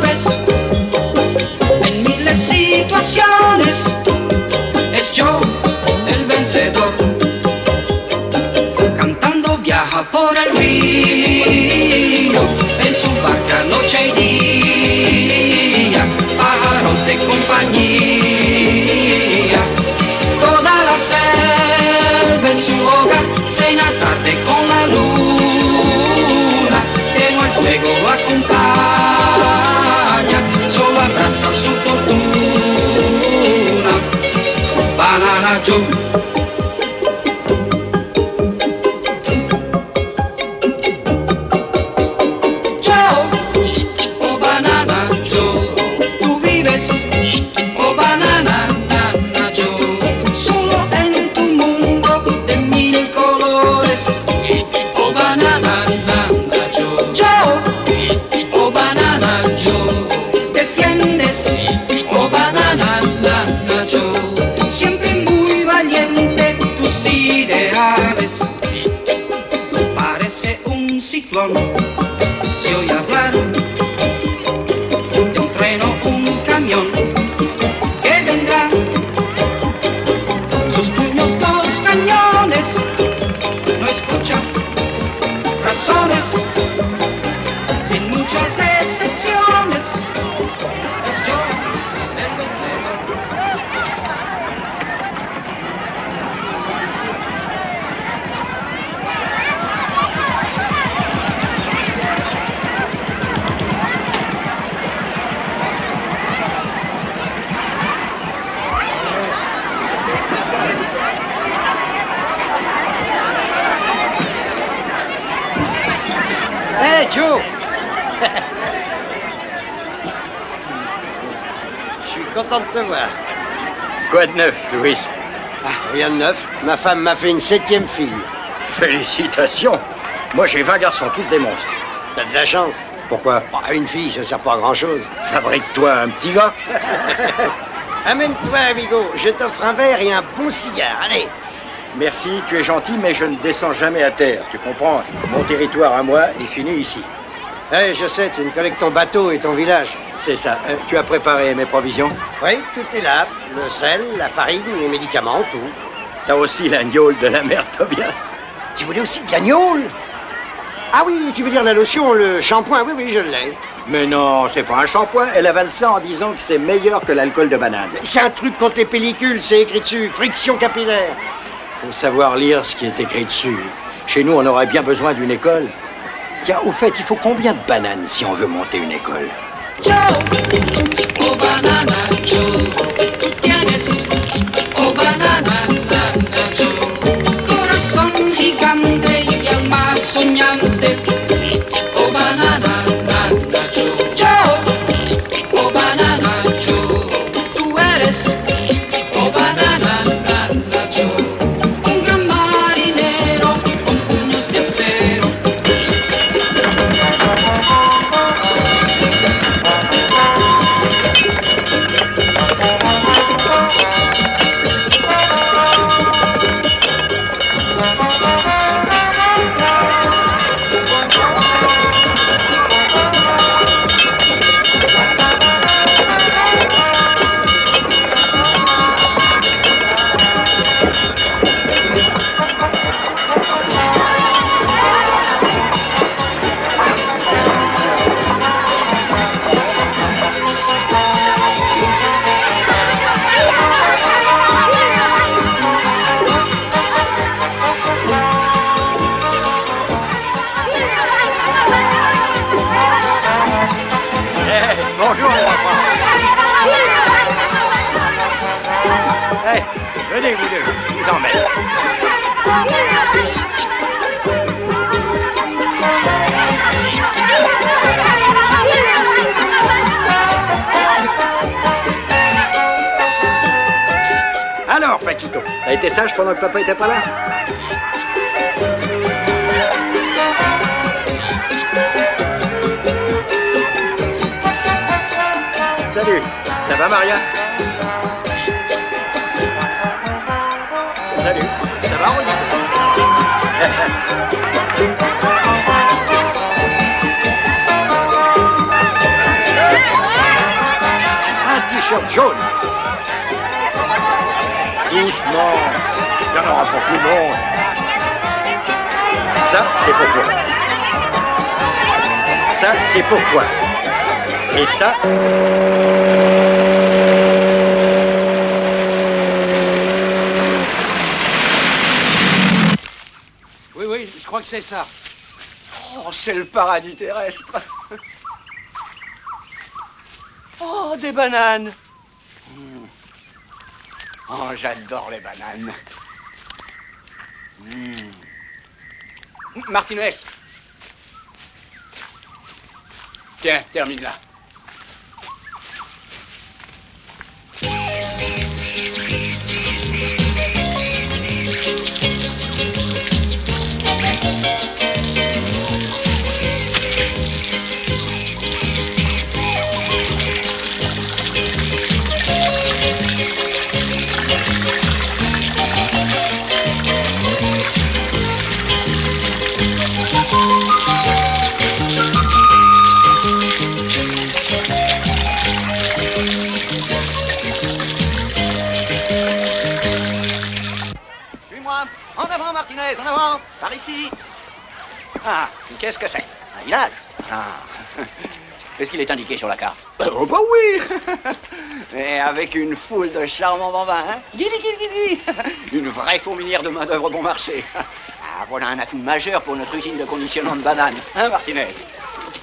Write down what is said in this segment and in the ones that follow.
ves en miles situaciones, es yo el vencedor. Cantando viaja por el río, en su barca noche y día, pájaros de compañía. Toda la selva en su hogar, cena tarde con la luna, pero el fuego lo acompaña, solo abraza su fortuna. Banana Joe. Se oye hablar de un tren o un camión que vendrá, sus puños dos cañones, no escucha razones, sin muchas excepciones, es yo el vencedor. Hey, Joe! Je suis content de te voir. Quoi de neuf, Louis? Ah, rien de neuf. Ma femme m'a fait une 7e fille. Félicitations! Moi, j'ai 20 garçons, tous des monstres. T'as de la chance. Pourquoi? Bah, une fille, ça sert pas à grand-chose. Fabrique-toi un petit gars. Amène-toi, amigo. Je t'offre un verre et un bon cigare. Allez! Merci, tu es gentil, mais je ne descends jamais à terre. Tu comprends? Mon territoire à moi est fini ici. Hey, je sais, tu me collectes ton bateau et ton village. C'est ça. Tu as préparé mes provisions? Oui, tout est là. Le sel, la farine, les médicaments, tout. T'as aussi la gnôle de la mère Tobias. Tu voulais aussi de la gnôle? Ah oui, tu veux dire la lotion, le shampoing? Oui, oui, je l'ai. Mais non, c'est pas un shampoing. Elle avale ça en disant que c'est meilleur que l'alcool de banane. C'est un truc contre les pellicules, c'est écrit dessus. Friction capillaire. Faut savoir lire ce qui est écrit dessus. Chez nous, on aurait bien besoin d'une école. Tiens, au fait, il faut combien de bananes si on veut monter une école? Joe, oh banana Joe, tú tienes, oh banana Joe, corazón gigante y alma soñante, oh banana Joe, Joe, oh banana Joe, tú eres, oh banana Joe, un gran marinero con puños de acero. Bonjour, les enfants. Hey, venez, vous deux, je vous emmène. Alors, Paquito, t'as été sage pendant que papa était pas là? Salut, ça va Maria? Salut, ça va Rolly? jaune. Doucement. Il y en aura pour tout le monde. Ça, c'est pour toi. Ça, c'est pour toi. Et ça... Oui, je crois que c'est ça. Oh, c'est le paradis terrestre. Oh, des bananes. Oh, j'adore les bananes. Martinez. Tiens, termine là. En avant, Martinez, en avant, par ici. Ah, qu'est-ce que c'est? Un village? Ah. Est-ce qu'il est indiqué sur la carte? Oh, bah oui. Et avec une foule de charmants bambins, hein? Guili, guili, guili. Une vraie fourmilière de main-d'œuvre bon marché. Ah, voilà un atout majeur pour notre usine de conditionnement de bananes, hein, Martinez?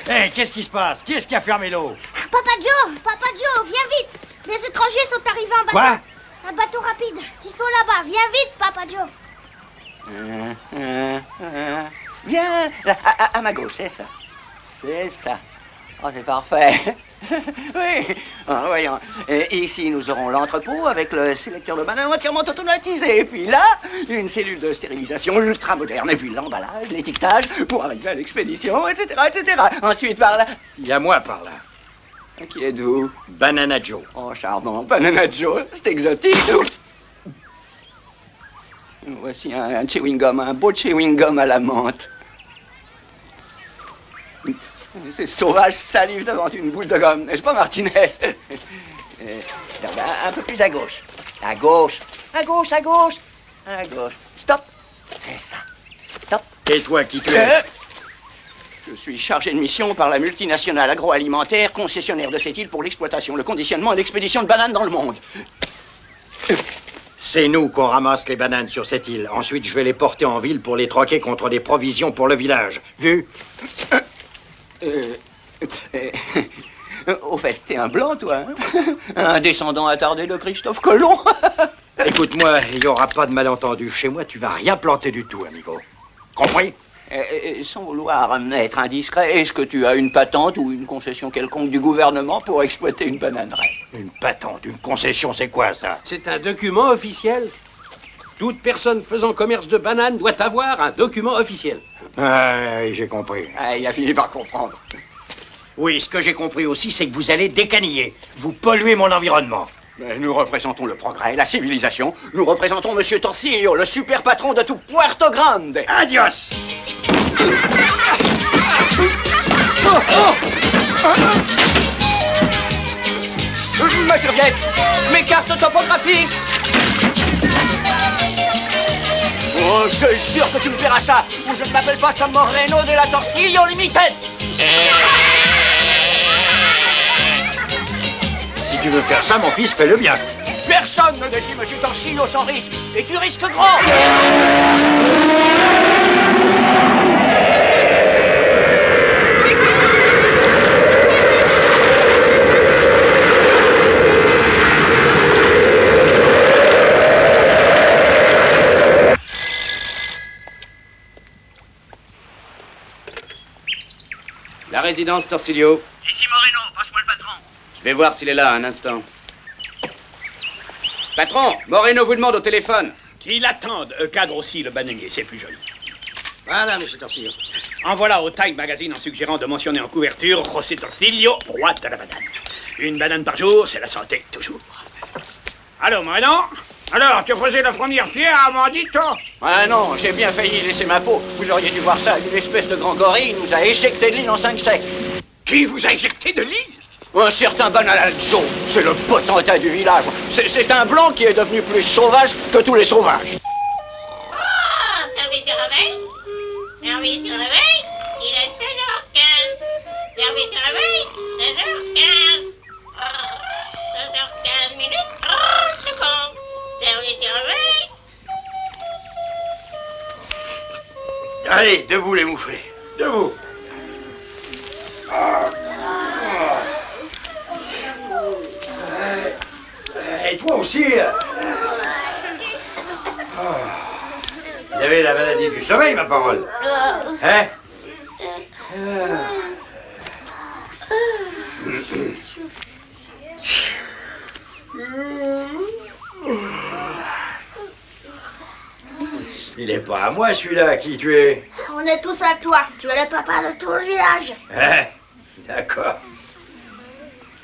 Hé, qu'est-ce qui se passe? Qui est-ce qui a fermé l'eau? Papa Joe, viens vite. Les étrangers sont arrivés en bateau. Quoi? Un bateau rapide. Ils sont là-bas. Viens vite, Papa Joe. Viens, à ma gauche, c'est ça. C'est ça. Oh, c'est parfait. Oui. Ah, voyons. Et ici, nous aurons l'entrepôt avec le sélecteur de bananes entièrement automatisé. Et puis là, une cellule de stérilisation ultra moderne. Et puis l'emballage, l'étiquetage pour arriver à l'expédition, etc., etc. Ensuite, par là... Il y a moi par là. Qui êtes-vous? Banana Joe. Oh, charmant. Banana Joe, c'est exotique. Voici un chewing-gum, un beau chewing-gum à la menthe. Ces sauvages salivent devant une boule de gomme, n'est-ce pas, Martinez? Un peu plus à gauche. À gauche. À gauche, à gauche. À gauche. Stop. C'est ça. Stop. Et toi, qui tu es? Je suis chargé de mission par la multinationale agroalimentaire, concessionnaire de cette île pour l'exploitation, le conditionnement et l'expédition de bananes dans le monde. C'est nous qu'on ramasse les bananes sur cette île. Ensuite, je vais les porter en ville pour les troquer contre des provisions pour le village. Vu? Au fait, t'es un blanc, toi, hein? Un descendant attardé de Christophe Colomb. Écoute-moi, il n'y aura pas de malentendu. Chez moi, tu vas rien planter du tout, amigo. Compris? Sans vouloir être indiscret, est-ce que tu as une patente ou une concession quelconque du gouvernement pour exploiter une bananeraie? Une patente, une concession, c'est quoi, ça? C'est un document officiel. Toute personne faisant commerce de bananes doit avoir un document officiel. Ah, j'ai compris. Ah, il a fini par comprendre. Oui, ce que j'ai compris aussi, c'est que vous allez décaniller. Vous polluez mon environnement. Mais nous représentons le progrès, la civilisation. Nous représentons Monsieur Torsillo, le super patron de tout Puerto Grande. Adios! Ma serviette, mes cartes topographiques. Oh, je jure que tu me paieras ça, ou je ne m'appelle pas Sam Moreno de la Torsillo Limited. Si tu veux faire ça, mon fils, fais-le bien. Personne ne défie Monsieur Torsillo sans risque, et tu risques gros. La résidence Torsillo. Ici Moreno, passe-moi le patron. Je vais voir s'il est là, un instant. Patron, Moreno vous demande au téléphone. Qu'il attende, cadre aussi le bananier, c'est plus joli. Voilà, monsieur Torsillo. En voilà au Time Magazine en suggérant de mentionner en couverture José Torsillo, roi de la banane. Une banane par jour, c'est la santé, toujours. Allô, Moreno? Alors, tu faisais la première pierre à Mandito? Ah non, j'ai bien failli laisser ma peau. Vous auriez dû voir ça, une espèce de grand gorille nous a éjecté de l'île en 5 secs. Qui vous a éjecté de l'île? Un certain Banana Joe, c'est le potentat du village. C'est un blanc qui est devenu plus sauvage que tous les sauvages. Oh, service de réveil. Service de réveil. Il est 16h15. Service de réveil. 16h15. 16h15 minutes. 30 secondes. Service de réveil. Allez, debout les mouflés. Debout. Et toi aussi. Vous avez la maladie du sommeil, ma parole. Hein? Il est pas à moi, celui-là. Qui tu es? On est tous à toi. Tu es le papa de tout le village. Hein? D'accord.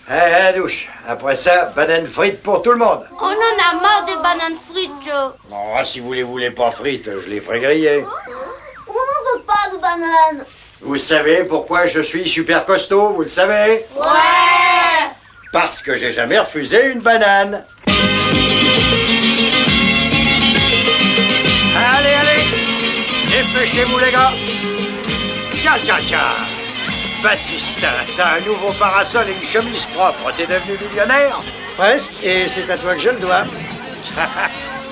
Allez, à la douche. Après ça, banane frite pour tout le monde. On en a marre des bananes frites, Joe. Oh, si vous les voulez pas frites, je les ferai griller. On n'en veut pas de bananes. Vous savez pourquoi je suis super costaud, vous le savez? Ouais. Parce que j'ai jamais refusé une banane. Allez, allez, dépêchez-vous les gars. Tiens, tiens, tiens. Baptiste, t'as un nouveau parasol et une chemise propre. T'es devenu millionnaire? Presque, et c'est à toi que je le dois.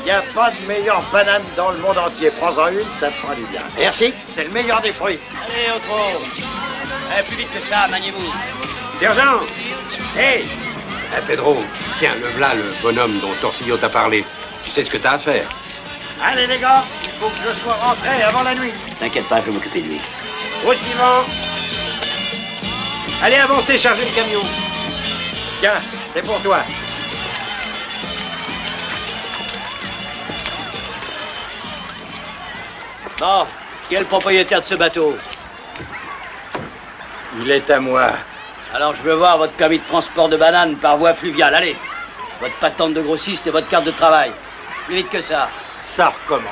Y a pas de meilleure banane dans le monde entier. Prends-en une, ça te fera du bien. Merci. C'est le meilleur des fruits. Allez, Otro. Allez, plus vite que ça, maniez-vous. Sergent! Hey! Pedro, tiens, le voilà le bonhomme dont Torsillo t'a parlé. Tu sais ce que t'as à faire. Allez les gars, il faut que je sois rentré avant la nuit. T'inquiète pas, je vais m'occuper de lui. Au suivant! Allez, avancez, chargez le camion. Tiens, c'est pour toi. Bon, qui est le propriétaire de ce bateau? Il est à moi. Alors je veux voir votre permis de transport de bananes par voie fluviale, allez. Votre patente de grossiste et votre carte de travail. Plus vite que ça. Ça recommence.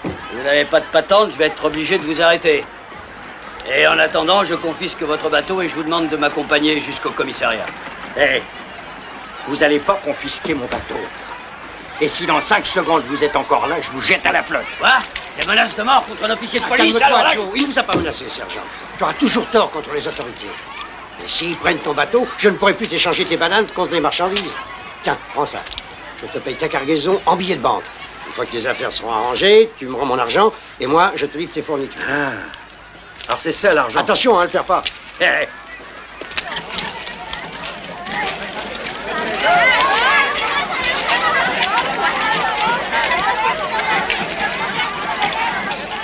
Si vous n'avez pas de patente, je vais être obligé de vous arrêter. Et en attendant, je confisque votre bateau et je vous demande de m'accompagner jusqu'au commissariat. Hé, vous allez pas confisquer mon bateau. Et si dans 5 secondes vous êtes encore là, je vous jette à la flotte. Quoi? Des menaces de mort contre un officier de police? Calme-toi, Alors là, Joe. Il ne vous a pas menacé, sergent. Tu auras toujours tort contre les autorités. Et s'ils prennent ton bateau, je ne pourrai plus t'échanger tes bananes contre des marchandises. Tiens, prends ça. Je te paye ta cargaison en billets de banque. Une fois que tes affaires seront arrangées, tu me rends mon argent, et moi, je te livre tes fournitures. Ah. Alors c'est ça l'argent. Attention, hein, le perds pas. Hé.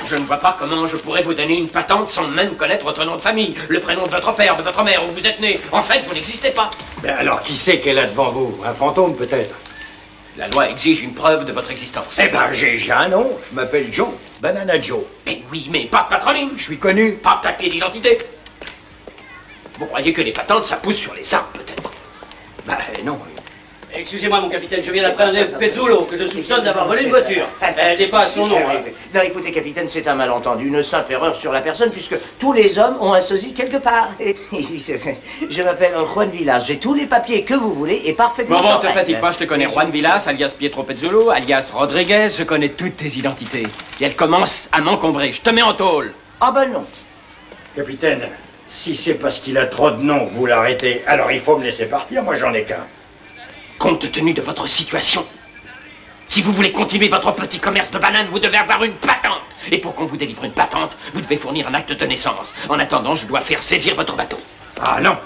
Je ne vois pas comment je pourrais vous donner une patente sans même connaître votre nom de famille, le prénom de votre père, de votre mère, où vous êtes né. En fait, vous n'existez pas. Ben alors qui c'est qui est là devant vous? Un fantôme peut-être? La loi exige une preuve de votre existence. Eh ben j'ai un nom. Je m'appelle Joe. Banana Joe. Mais oui, mais pas de patronyme. Je suis connu. Pas de papier d'identité. Vous croyez que les patentes, ça pousse sur les arbres, peut-être? Ben non. Excusez-moi, mon capitaine, je viens d'apprendre Pezzulo, que je soupçonne d'avoir volé une voiture. Elle n'est pas à son nom. Hein. Non, écoutez, capitaine, c'est un malentendu, une simple erreur sur la personne, puisque tous les hommes ont un sosie quelque part. Je m'appelle Juan Villas, j'ai tous les papiers que vous voulez et parfaitement Bon, te corrects. fatigue pas, je te connais. Juan Villas, alias Pietro Pezzulo, alias Rodriguez, je connais toutes tes identités. Et elle commence à m'encombrer. Je te mets en tôle. Ah ben non. Capitaine, si c'est parce qu'il a trop de noms que vous l'arrêtez, alors il faut me laisser partir. Moi j'en ai qu'un. Compte tenu de votre situation, si vous voulez continuer votre petit commerce de bananes, vous devez avoir une patente. Et pour qu'on vous délivre une patente, vous devez fournir un acte de naissance. En attendant, je dois faire saisir votre bateau. Ah non.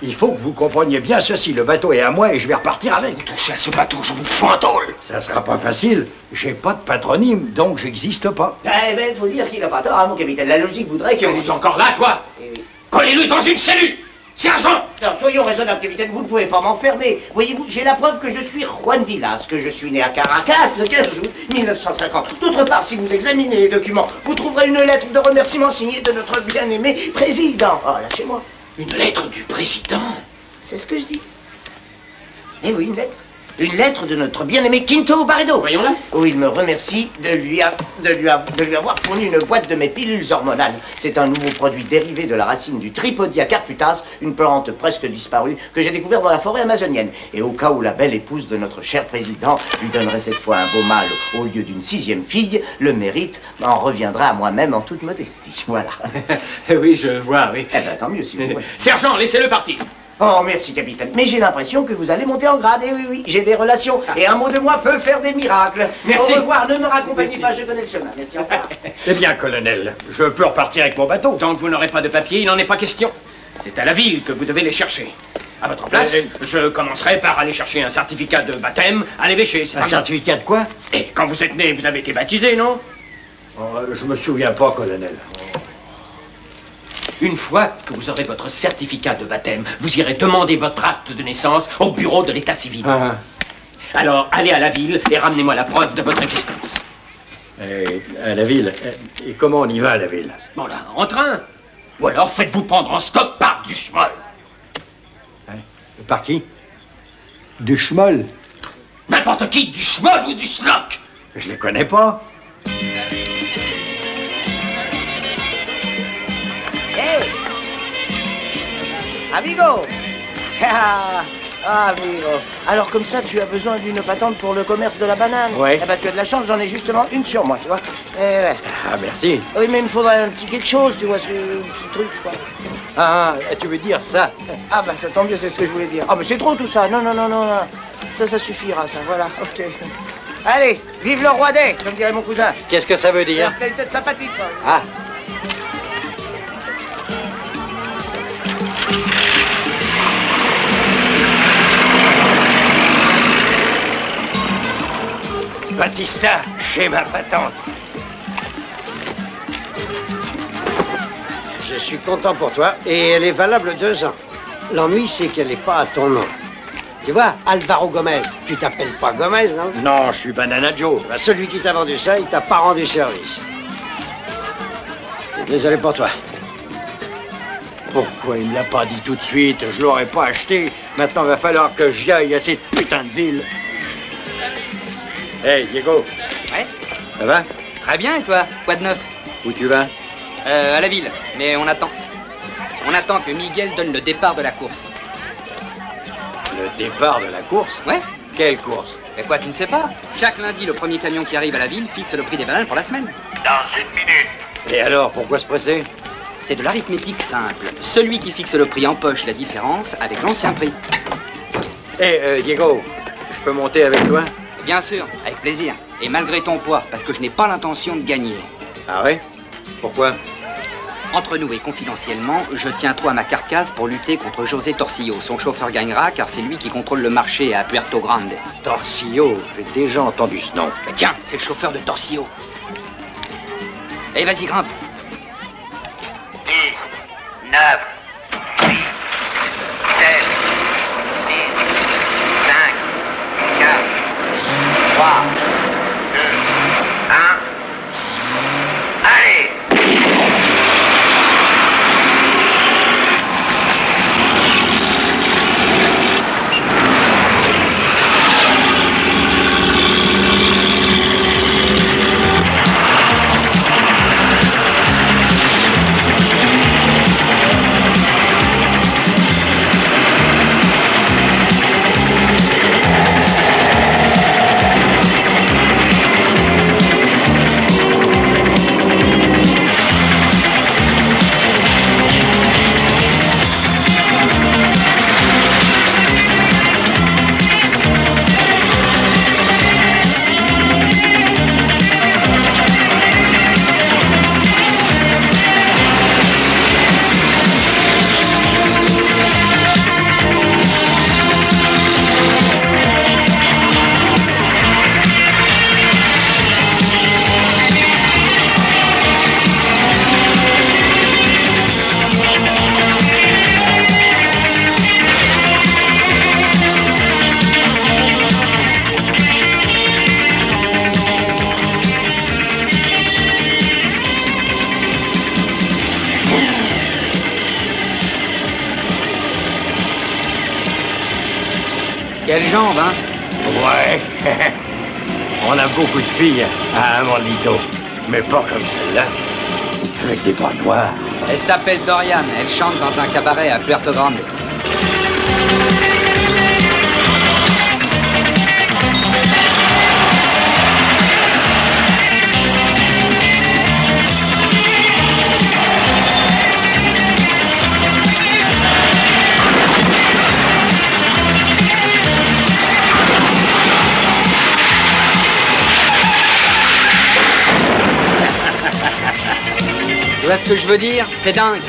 Il faut que vous compreniez bien ceci. Le bateau est à moi et je vais repartir avec. Vous touchez à ce bateau, je vous fous en tôle. Ça sera pas facile. J'ai pas de patronyme, donc j'existe pas. Eh ben, faut dire qu'il n'a pas tort, hein, mon capitaine. La logique voudrait que... Vous êtes encore là, toi? Eh oui. Collez-le dans une cellule. Sergent! Alors, soyons raisonnables, capitaine, vous ne pouvez pas m'enfermer. Voyez-vous, j'ai la preuve que je suis Juan Villas, que je suis né à Caracas le 15 août 1950. D'autre part, si vous examinez les documents, vous trouverez une lettre de remerciement signée de notre bien-aimé président. Oh, lâchez-moi. Une lettre du président? C'est ce que je dis. Eh oui, une lettre. Une lettre de notre bien-aimé Quinto Barredo. Voyons-la. Où il me remercie de lui avoir fourni une boîte de mes pilules hormonales. C'est un nouveau produit dérivé de la racine du Tripodia carputas, une plante presque disparue que j'ai découvert dans la forêt amazonienne. Et au cas où la belle épouse de notre cher président lui donnerait cette fois un beau mâle au lieu d'une 6e fille, le mérite m'en reviendra à moi-même en toute modestie. Voilà. Oui, je vois, oui. Eh ben, tant mieux si vous voulez. Sergent, laissez-le partir. Oh, merci, capitaine. Mais j'ai l'impression que vous allez monter en grade. Eh oui, j'ai des relations. Et un mot de moi peut faire des miracles. Merci. Au revoir, ne me raccompagnez pas, je connais le chemin. Merci, au revoir. Eh bien, colonel, je peux repartir avec mon bateau. Tant que vous n'aurez pas de papier, il n'en est pas question. C'est à la ville que vous devez les chercher. À votre place, je commencerai par aller chercher un certificat de baptême à l'évêché. Un certificat de quoi? Et quand vous êtes né, vous avez été baptisé, non? Oh, je me souviens pas, colonel. Une fois que vous aurez votre certificat de baptême, vous irez demander votre acte de naissance au bureau de l'état civil. Ah. Alors, allez à la ville et ramenez-moi la preuve de votre existence. Et à la ville. Et comment on y va à la ville? Bon là, en train. Ou alors faites-vous prendre en stop par du schmoll. Par qui? Du schmoll? N'importe qui, du schmoll ou du schlock. Je les connais pas. Hey! Amigo! Amigo. Alors comme ça, tu as besoin d'une patente pour le commerce de la banane? Ouais. Eh ben, tu as de la chance, j'en ai justement une sur moi, tu vois. Ouais. Ah, merci. Oui, mais il me faudrait un petit quelque chose, tu vois, un petit truc, quoi. Ah, tu veux dire ça? Ah, bah ça tombe bien, c'est ce que je voulais dire. Ah, mais c'est trop tout ça. Non, non, non, non, non. Ça suffira, ça, voilà, ok. Allez, vive le roi des, comme dirait mon cousin. Qu'est-ce que ça veut dire? T'as une tête sympathique, quoi. Ah. Batista, j'ai ma patente. Je suis content pour toi et elle est valable 2 ans. L'ennui, c'est qu'elle n'est pas à ton nom. Tu vois, Alvaro Gomez, tu t'appelles pas Gomez, non? Non, je suis Banana Joe. Bah, celui qui t'a vendu ça, il t'a pas rendu service. Désolé pour toi. Pourquoi il me l'a pas dit tout de suite? Je l'aurais pas acheté. Maintenant, il va falloir que j'y aille à cette putain de ville. Hey, Diego. Ouais? Ça va? Très bien, et toi? Quoi de neuf? Où tu vas? À la ville, mais on attend. On attend que Miguel donne le départ de la course. Le départ de la course? Ouais? Quelle course? Mais quoi, tu ne sais pas? Chaque lundi, le premier camion qui arrive à la ville fixe le prix des bananes pour la semaine. Dans 1 minute. Et alors, pourquoi se presser? C'est de l'arithmétique simple. Celui qui fixe le prix empoche la différence avec l'ancien prix. Hey, Diego, je peux monter avec toi? Bien sûr, avec plaisir. Et malgré ton poids, parce que je n'ai pas l'intention de gagner. Ah ouais? Pourquoi? Entre nous et confidentiellement, je tiens toi à ma carcasse pour lutter contre José Torsillo. Son chauffeur gagnera car c'est lui qui contrôle le marché à Puerto Grande. Torsillo, j'ai déjà entendu ce nom. Mais tiens, c'est le chauffeur de Torsillo. Allez, vas-y, grimpe. 10, 9, 8, 7, 6, 5, 4, 3, 2, 1. Allez! Quelle jambe, hein? Ouais. On a beaucoup de filles à Amandito, mais pas comme celle-là. Avec des bras noirs. Elle s'appelle Dorian, elle chante dans un cabaret à Puerto Grande. Tu vois ce que je veux dire? C'est dingue.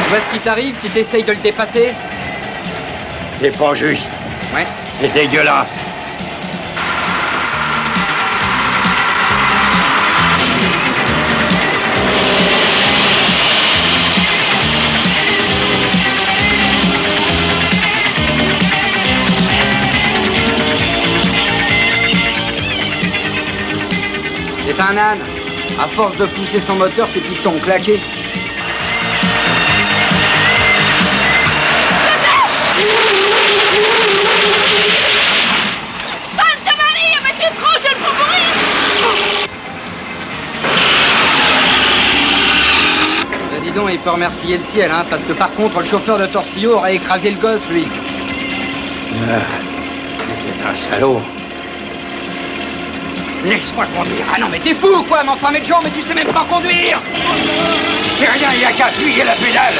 Tu vois ce qui t'arrive si t'essayes de le dépasser? C'est pas juste. Ouais. C'est dégueulasse. C'est un âne. À force de pousser son moteur, ses pistons ont claqué. Santa Maria, mais tu es trop jeune pour mourir! Dis donc, il peut remercier le ciel, hein, parce que par contre, le chauffeur de Torsillo aurait écrasé le gosse, lui. Mais c'est un salaud. Laisse-moi conduire. Ah non, mais t'es fou ou quoi? Mais enfin, Joe, mais tu sais même pas conduire! C'est rien, il n'y a qu'à appuyer la pédale.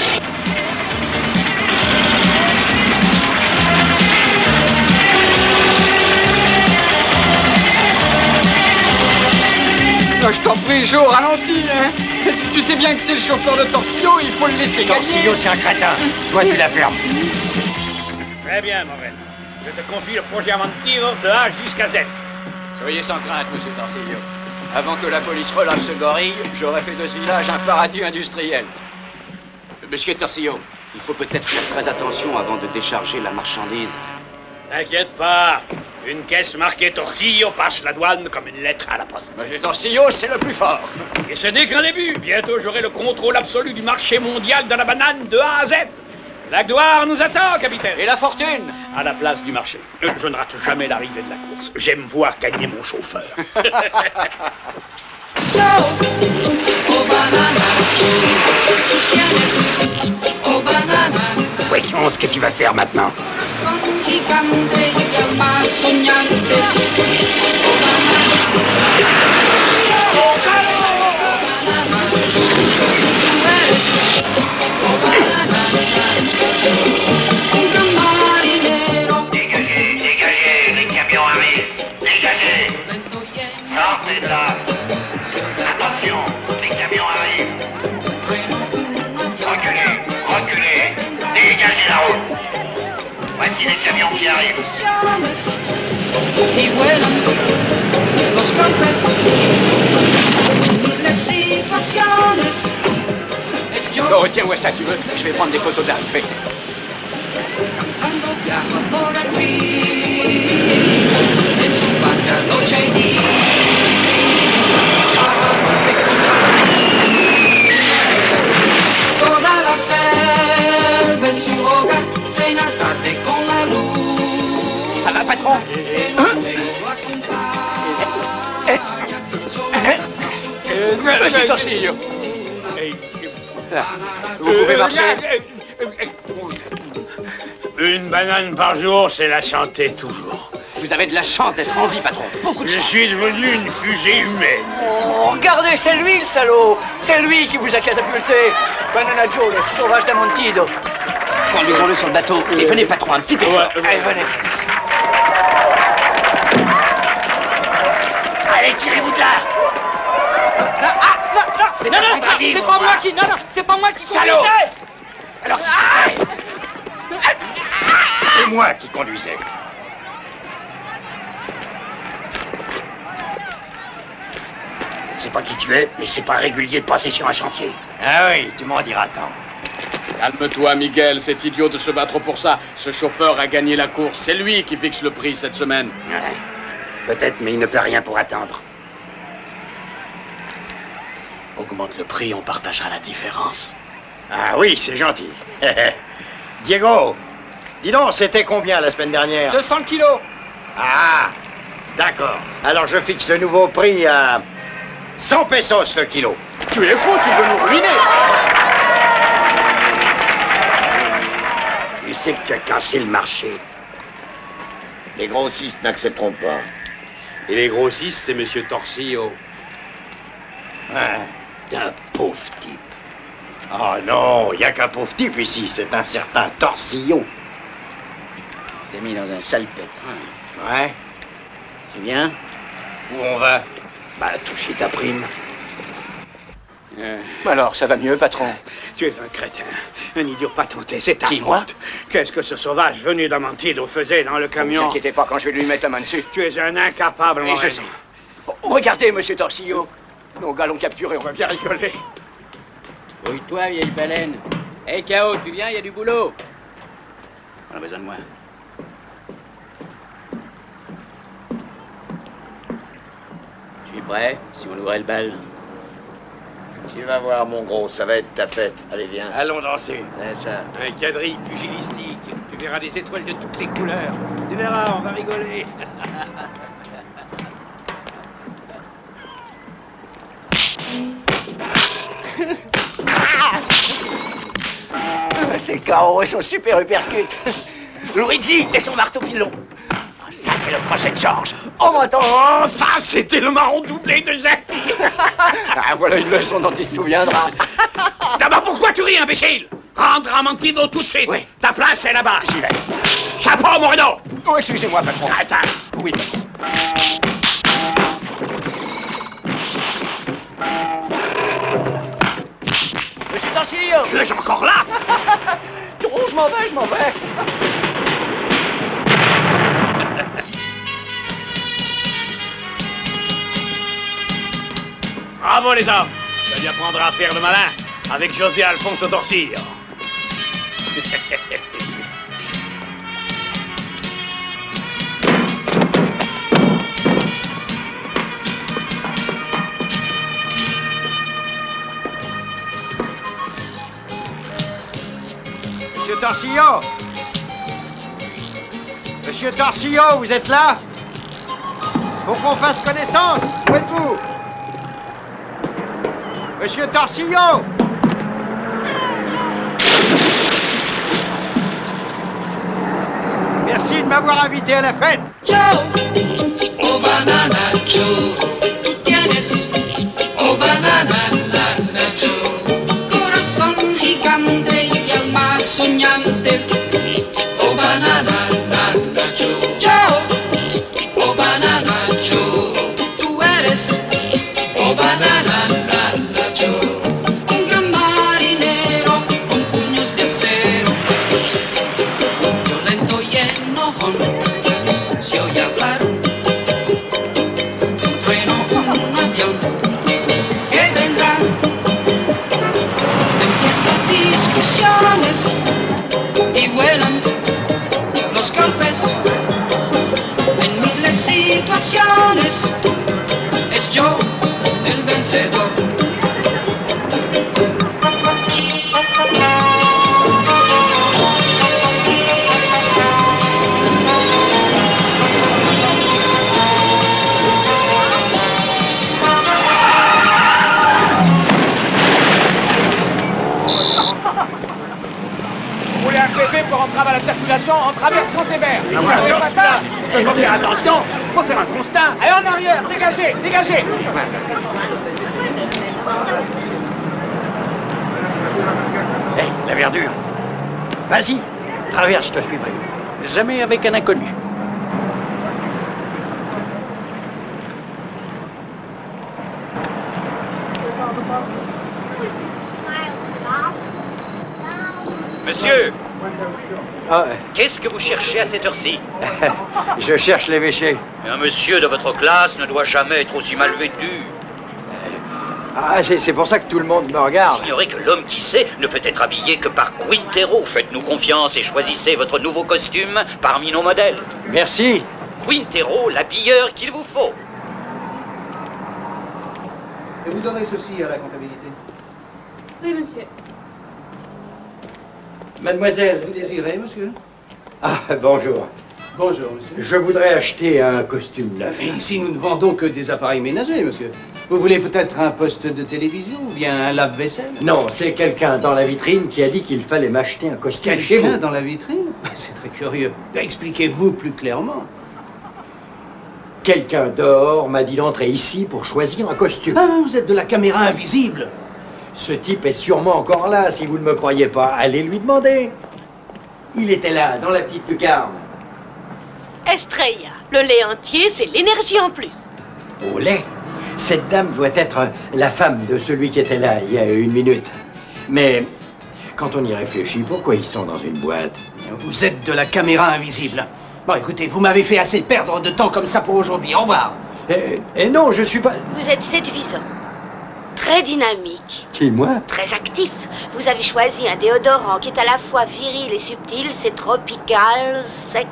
Je t'en prie, Joe, ralentis, hein. Tu sais bien que c'est le chauffeur de Torsillo, il faut le laisser gagner. Torsillo, c'est un crétin. Toi, tu la fermes. Très bien, Morel. Je te confie le projet Aventiro de A jusqu'à Z. Soyez sans crainte, monsieur Torsillo. Avant que la police relâche ce gorille, j'aurais fait de ce village un paradis industriel. Monsieur Torsillo, il faut peut-être faire très attention avant de décharger la marchandise. T'inquiète pas. Une caisse marquée Torsillo passe la douane comme une lettre à la poste. Monsieur Torsillo, c'est le plus fort. Et ce n'est qu'un début. Bientôt, j'aurai le contrôle absolu du marché mondial de la banane de A à Z. La gloire nous attend, capitaine. Et la fortune? À la place du marché. Je ne rate jamais l'arrivée de la course. J'aime voir gagner mon chauffeur. Voyons ce que tu vas faire maintenant. Dégagez, les camions arrivent. Dégagez. Sortez de là. Attention, les camions arrivent. Reculez, reculez. Dégagez la route. Voici les camions qui arrivent. Non, retiens-moi ça, tu veux? Je vais prendre des photos de l'arrivée. Ça va, patron? Monsieur Torsillo. Vous pouvez marcher. Une banane par jour, c'est la santé toujours. Vous avez de la chance d'être en vie, patron. Beaucoup de Je chance. suis devenu une fusée humaine. Oh, regardez, c'est lui le salaud. C'est lui qui vous a catapulté. Banana Joe, le sauvage d'Amontillado. Conduisons-le sur le bateau. Et venez, patron, un petit effort. Allez, venez. Allez, tirez-vous de là! Non, c'est pas moi qui... Non, c'est pas moi qui Salaud! conduisais. Alors, C'est moi qui conduisais. Je sais pas qui tu es, mais c'est pas régulier de passer sur un chantier. Ah oui, tu m'en diras tant. Calme-toi, Miguel, c'est idiot de se battre pour ça. Ce chauffeur a gagné la course, c'est lui qui fixe le prix cette semaine. Ouais. Peut-être, mais il ne peut rien pour attendre. Augmente le prix, on partagera la différence. Ah oui, c'est gentil. Diego, dis donc, c'était combien la semaine dernière? 200 kilos. Ah, d'accord. Alors je fixe le nouveau prix à 100 pesos le kilo. Tu es fou, tu veux nous ruiner. Tu sais que tu as cassé le marché. Les grossistes n'accepteront pas. Et les grossistes, c'est Monsieur Torsillo. Ouais. Un pauvre type. Oh non, il n'y a qu'un pauvre type ici, c'est un certain Torsillo. T'es mis dans un sale pétrin. Ouais. C'est bien? Où on va? Bah, toucher ta prime. Alors, ça va mieux, patron? Tu es un crétin, un idiot patenté, c'est ta Qui, moi? faute. Qu'est-ce que ce sauvage venu d'Amantido faisait dans le Ne camion? vous inquiétez pas quand je vais lui mettre la main dessus. Tu es un incapable, Et je Moreno. sais. Oh, regardez, monsieur Torsillo. Nos gars l'ont capturé, on va bien rigoler. Brouille-toi, vieille baleine. Hé, K.O., tu viens, il y a du boulot. On a besoin de moi. Je suis prêt, si on ouvrait le bal. Tu vas voir, mon gros, ça va être ta fête. Allez, viens. Allons danser. C'est ça. Un quadrille pugilistique. Tu verras des étoiles de toutes les couleurs. Tu verras, on va rigoler. C'est K.O. et son super uppercut. Luigi et son marteau pilon. Ça, c'est le crochet de George. Oh, m'entend. Oh, ça, c'était le marron doublé de Jackie. Ah, voilà une leçon dont il se souviendra. D'abord, pourquoi tu ris, imbécile? Rentre à Mantido tout de suite. Oui. Ta place est là-bas. J'y vais. Chapeau, Moreno. Oh, excusez-moi, patron. Attends. Oui, patron. Monsieur Torsillo. Tu es encore là? Oh, je m'en vais. Bravo, les hommes. Ça lui apprendra à faire le malin avec José Alfonso Torsillo. Monsieur Torsillo! Monsieur Torsillo, vous êtes là? Faut qu'on fasse connaissance. Où êtes-vous? Monsieur Torsillo! Merci de m'avoir invité à la fête. Joe, oh banana Joe, tú tienes, oh banana Joe, corazón gigante y alma soñante, oh banana Joe, Joe, oh banana Joe, tú eres, oh banana Joe, un gran marinero con puños de acero, violento y enojón, se oye hablar un trueno, un avión que vendrá. Empiezan discusiones y vuelan los golpes en miles de situaciones. Es yo el vencedor. Vous voulez un PV pour entrave à la circulation en traversement sévère. Ah, Vous voilà, savez sur pas ça. ça? Il faut faire attention. Faut faire un constat. Allez, en arrière, dégagez, dégagez. Hé, la verdure. Vas-y, traverse, je te suivrai. Jamais avec un inconnu. Monsieur, Ah, qu'est-ce que vous cherchez à cette heure-ci? je cherche l'évêché. Un monsieur de votre classe ne doit jamais être aussi mal vêtu. Ah, c'est pour ça que tout le monde me regarde. Ignorez que l'homme qui sait ne peut être habillé que par Quintero. Faites-nous confiance et choisissez votre nouveau costume parmi nos modèles. Merci. Quintero, l'habilleur qu'il vous faut. Et vous donnerez ceci à la comptabilité. Oui, monsieur. Mademoiselle. Vous désirez, monsieur? Ah, bonjour. Bonjour, monsieur. Je voudrais acheter un costume neuf. Et ici, nous ne vendons que des appareils ménagers, monsieur. Vous voulez peut-être un poste de télévision ou bien un lave-vaisselle? Non, c'est quelqu'un dans la vitrine qui a dit qu'il fallait m'acheter un costume chez vous. Quelqu'un dans la vitrine? C'est très curieux. Expliquez-vous plus clairement. Quelqu'un dehors m'a dit d'entrer ici pour choisir un costume. Ah, vous êtes de la caméra invisible. Ce type est sûrement encore là, si vous ne me croyez pas. Allez lui demander. Il était là, dans la petite lucarne. Estrella, le lait entier, c'est l'énergie en plus. Au lait? Cette dame doit être la femme de celui qui était là il y a 1 minute. Mais quand on y réfléchit, pourquoi ils sont dans une boîte? Vous êtes de la caméra invisible. Bon, écoutez, vous m'avez fait assez perdre de temps comme ça pour aujourd'hui. Au revoir. Et non, je suis pas... Vous êtes séduisant, très dynamique, Qui, moi? très actif. Vous avez choisi un déodorant qui est à la fois viril et subtil. C'est tropical, sexe.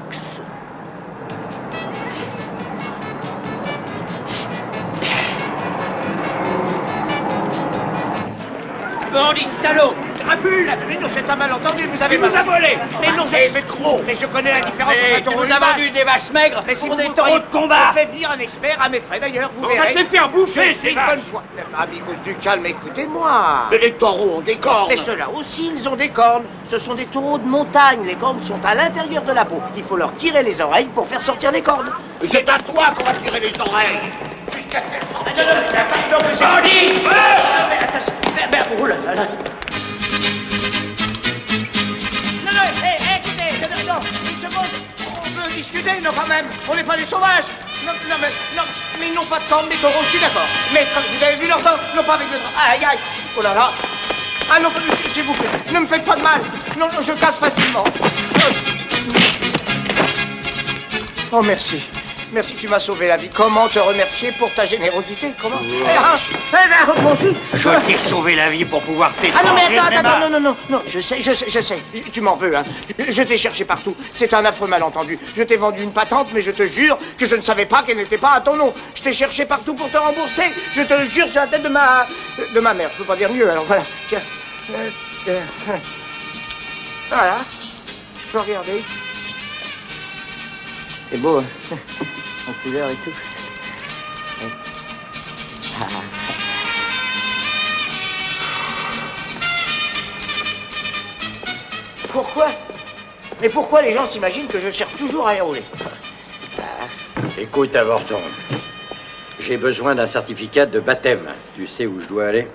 Bandit salaud! Crapule! Mais non, c'est un malentendu, vous avez... Il nous a volé! Mais non, mais je connais la différence entre un Tu taureau et nous as une vache. vendu des vaches maigres Mais si pour vous des me taureaux croyez, de combat! On fait venir un expert à mes frais d'ailleurs, vous On verrez. va te les faire bouffer, Je ces suis de vaches. bonne foi. Amigos du calme, écoutez-moi. Mais les taureaux ont des cornes. Mais ceux-là aussi, ils ont des cornes. Ce sont des taureaux de montagne. Les cornes sont à l'intérieur de la peau. Il faut leur tirer les oreilles pour faire sortir les cornes. C'est à toi qu'on va tirer les oreilles. Jusqu'à faire sortir. Non, mais c'est... Bandit! Mais attention, oh là là là. Non, écoutez, non, une seconde. On peut discuter, non, quand même. On n'est pas des sauvages. Non, mais ils n'ont pas de cornes, les taureaux, je suis d'accord. Mais vous avez vu leurs dents? Non, pas avec le dents. Aïe, aïe. Oh là là. Ah non, s'il vous plaît, ne me faites pas de mal. Non, je casse facilement. Oh, merci. Merci, tu m'as sauvé la vie. Comment te remercier pour ta générosité? Comment? Je t'ai sauvé la vie pour pouvoir t'aider. Ah non, mais attends, non, je sais, tu m'en veux, hein. Je t'ai cherché partout, c'est un affreux malentendu. Je t'ai vendu une patente, mais je te jure que je ne savais pas qu'elle n'était pas à ton nom. Je t'ai cherché partout pour te rembourser, je te le jure sur la tête de ma mère. Je peux pas dire mieux, alors voilà. Tiens, voilà, je peux regarder. C'est beau, hein, en couleur et tout. Ah. Pourquoi? Mais pourquoi les gens s'imaginent que je cherche toujours à y rouler? Écoute, Avorton, j'ai besoin d'un certificat de baptême. Tu sais où je dois aller?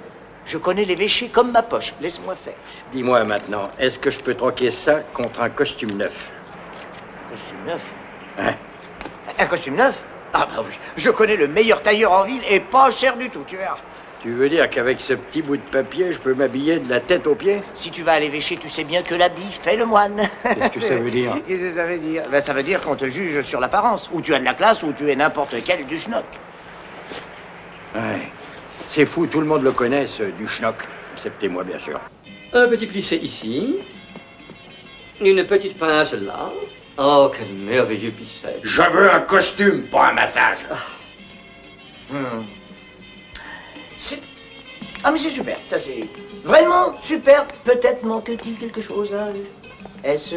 Je connais l'évêché comme ma poche. Laisse-moi faire. Dis-moi maintenant, est-ce que je peux troquer ça contre un costume neuf? Un costume neuf? Hein? Un costume neuf? Ah bah oui, je connais le meilleur tailleur en ville et pas cher du tout, tu verras. Tu veux dire qu'avec ce petit bout de papier, je peux m'habiller de la tête aux pieds? Si tu vas à l'évêché, tu sais bien que l'habit fait le moine. Qu'est-ce que ça veut dire? Qu'est-ce que ça veut dire? Ben, ça veut dire qu'on te juge sur l'apparence. Ou tu as de la classe, ou tu es n'importe quel du schnock. Ouais. C'est fou, tout le monde le connaît, ce du schnock. Excepté moi, bien sûr. Un petit plissé ici. Une petite pince là. Oh, quel merveilleux pisset. Je veux un costume, pas un massage. Ah, mais c'est super, ça c'est vraiment super. Peut-être manque-t-il quelque chose, hein? Est-ce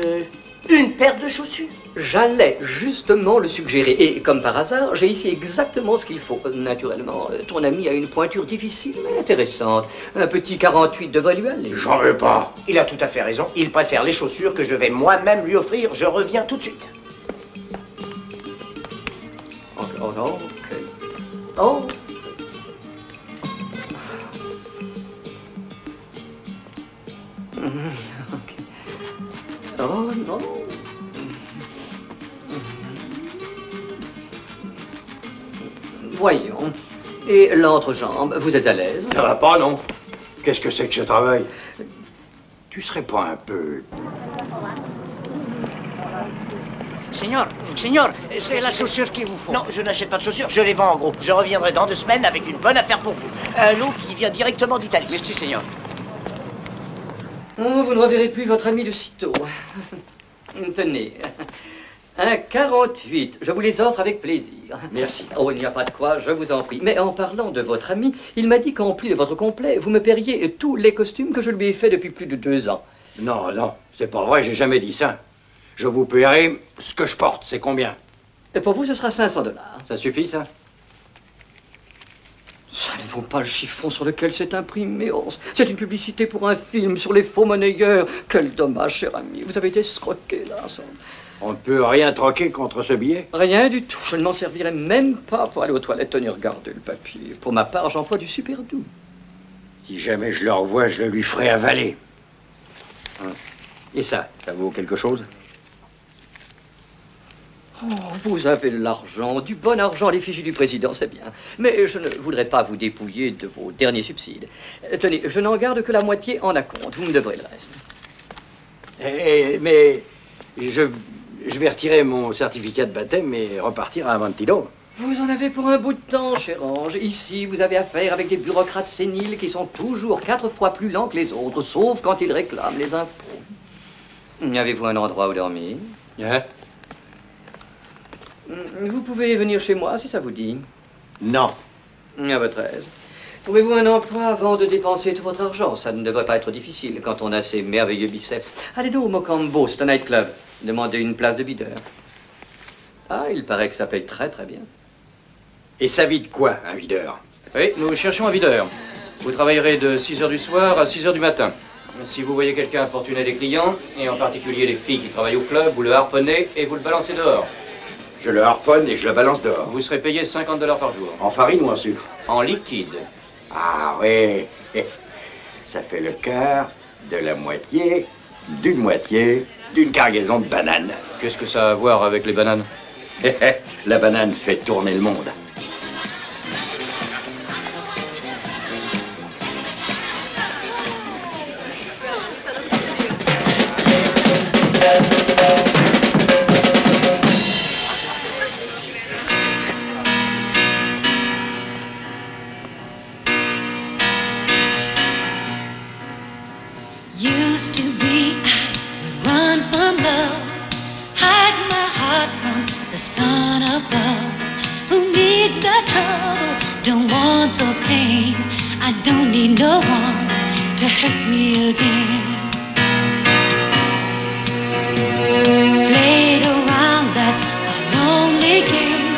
une paire de chaussures? J'allais justement le suggérer. Et comme par hasard, j'ai ici exactement ce qu'il faut. Naturellement, ton ami a une pointure difficile mais intéressante. Un petit 48 devrait lui aller. J'en veux pas. Il a tout à fait raison. Il préfère les chaussures que je vais moi-même lui offrir. Je reviens tout de suite. Oh. Okay. Oh non. Voyons. Et l'entrejambe, vous êtes à l'aise? Ça va pas, non? Qu'est-ce que c'est que ce travail? Tu serais pas un peu... Seigneur, c'est la chaussure qu'il vous faut. Non, je n'achète pas de chaussures, je les vends en gros. Je reviendrai dans 2 semaines avec une bonne affaire pour vous. Un lot qui vient directement d'Italie. Merci, Seigneur. Oh, vous ne reverrez plus votre ami de sitôt. Tenez, un 48, je vous les offre avec plaisir. Merci. Oh, il n'y a pas de quoi, je vous en prie. Mais en parlant de votre ami, il m'a dit qu'en plus de votre complet, vous me paieriez tous les costumes que je lui ai faits depuis plus de 2 ans. Non, non, c'est pas vrai, j'ai jamais dit ça. Je vous paierai ce que je porte, c'est combien? Et pour vous, ce sera 500 $. Ça suffit, ça? Ça ne vaut pas le chiffon sur lequel c'est imprimé. Oh, c'est une publicité pour un film sur les faux monnayeurs. Quel dommage, cher ami. Vous avez été escroqué, là, ensemble. On ne peut rien troquer contre ce billet? Rien du tout. Je ne m'en servirai même pas pour aller aux toilettes. Tenez, regardez le papier. Pour ma part, j'emploie du super doux. Si jamais je le revois, je le lui ferai avaler. Hein? Et ça vaut quelque chose? Oh, vous avez de l'argent, du bon argent, l'effigie du président, c'est bien. Mais je ne voudrais pas vous dépouiller de vos derniers subsides. Tenez, je n'en garde que la moitié en acompte. Vous me devrez le reste. Mais je vais retirer mon certificat de baptême et repartir à Aventino. Vous en avez pour un bout de temps, cher ange. Ici, vous avez affaire avec des bureaucrates séniles qui sont toujours 4 fois plus lents que les autres, sauf quand ils réclament les impôts. Avez-vous un endroit où dormir? Hein? Vous pouvez venir chez moi si ça vous dit. Non. À votre aise. Trouvez-vous un emploi avant de dépenser tout votre argent? Ça ne devrait pas être difficile quand on a ces merveilleux biceps. Allez donc au Mocambo, c'est un nightclub. Demandez une place de videur. Ah, il paraît que ça paye très très bien. Et ça vide quoi, un videur? Oui, nous cherchons un videur. Vous travaillerez de 6 h du soir à 6 h du matin. Si vous voyez quelqu'un importuner les clients, et en particulier les filles qui travaillent au club, vous le harponnez et vous le balancez dehors. Je le harponne et je le balance dehors. Vous serez payé 50 $ par jour. En farine ou en sucre? En liquide. Ah oui. Ça fait le quart de la moitié, d'une cargaison de bananes. Qu'est-ce que ça a à voir avec les bananes? La banane fait tourner le monde. Used to be, I would run from love, hide my heart from the sun above. Who needs the trouble? Don't want the pain. I don't need no one to hurt me again. Played around, that's a lonely game.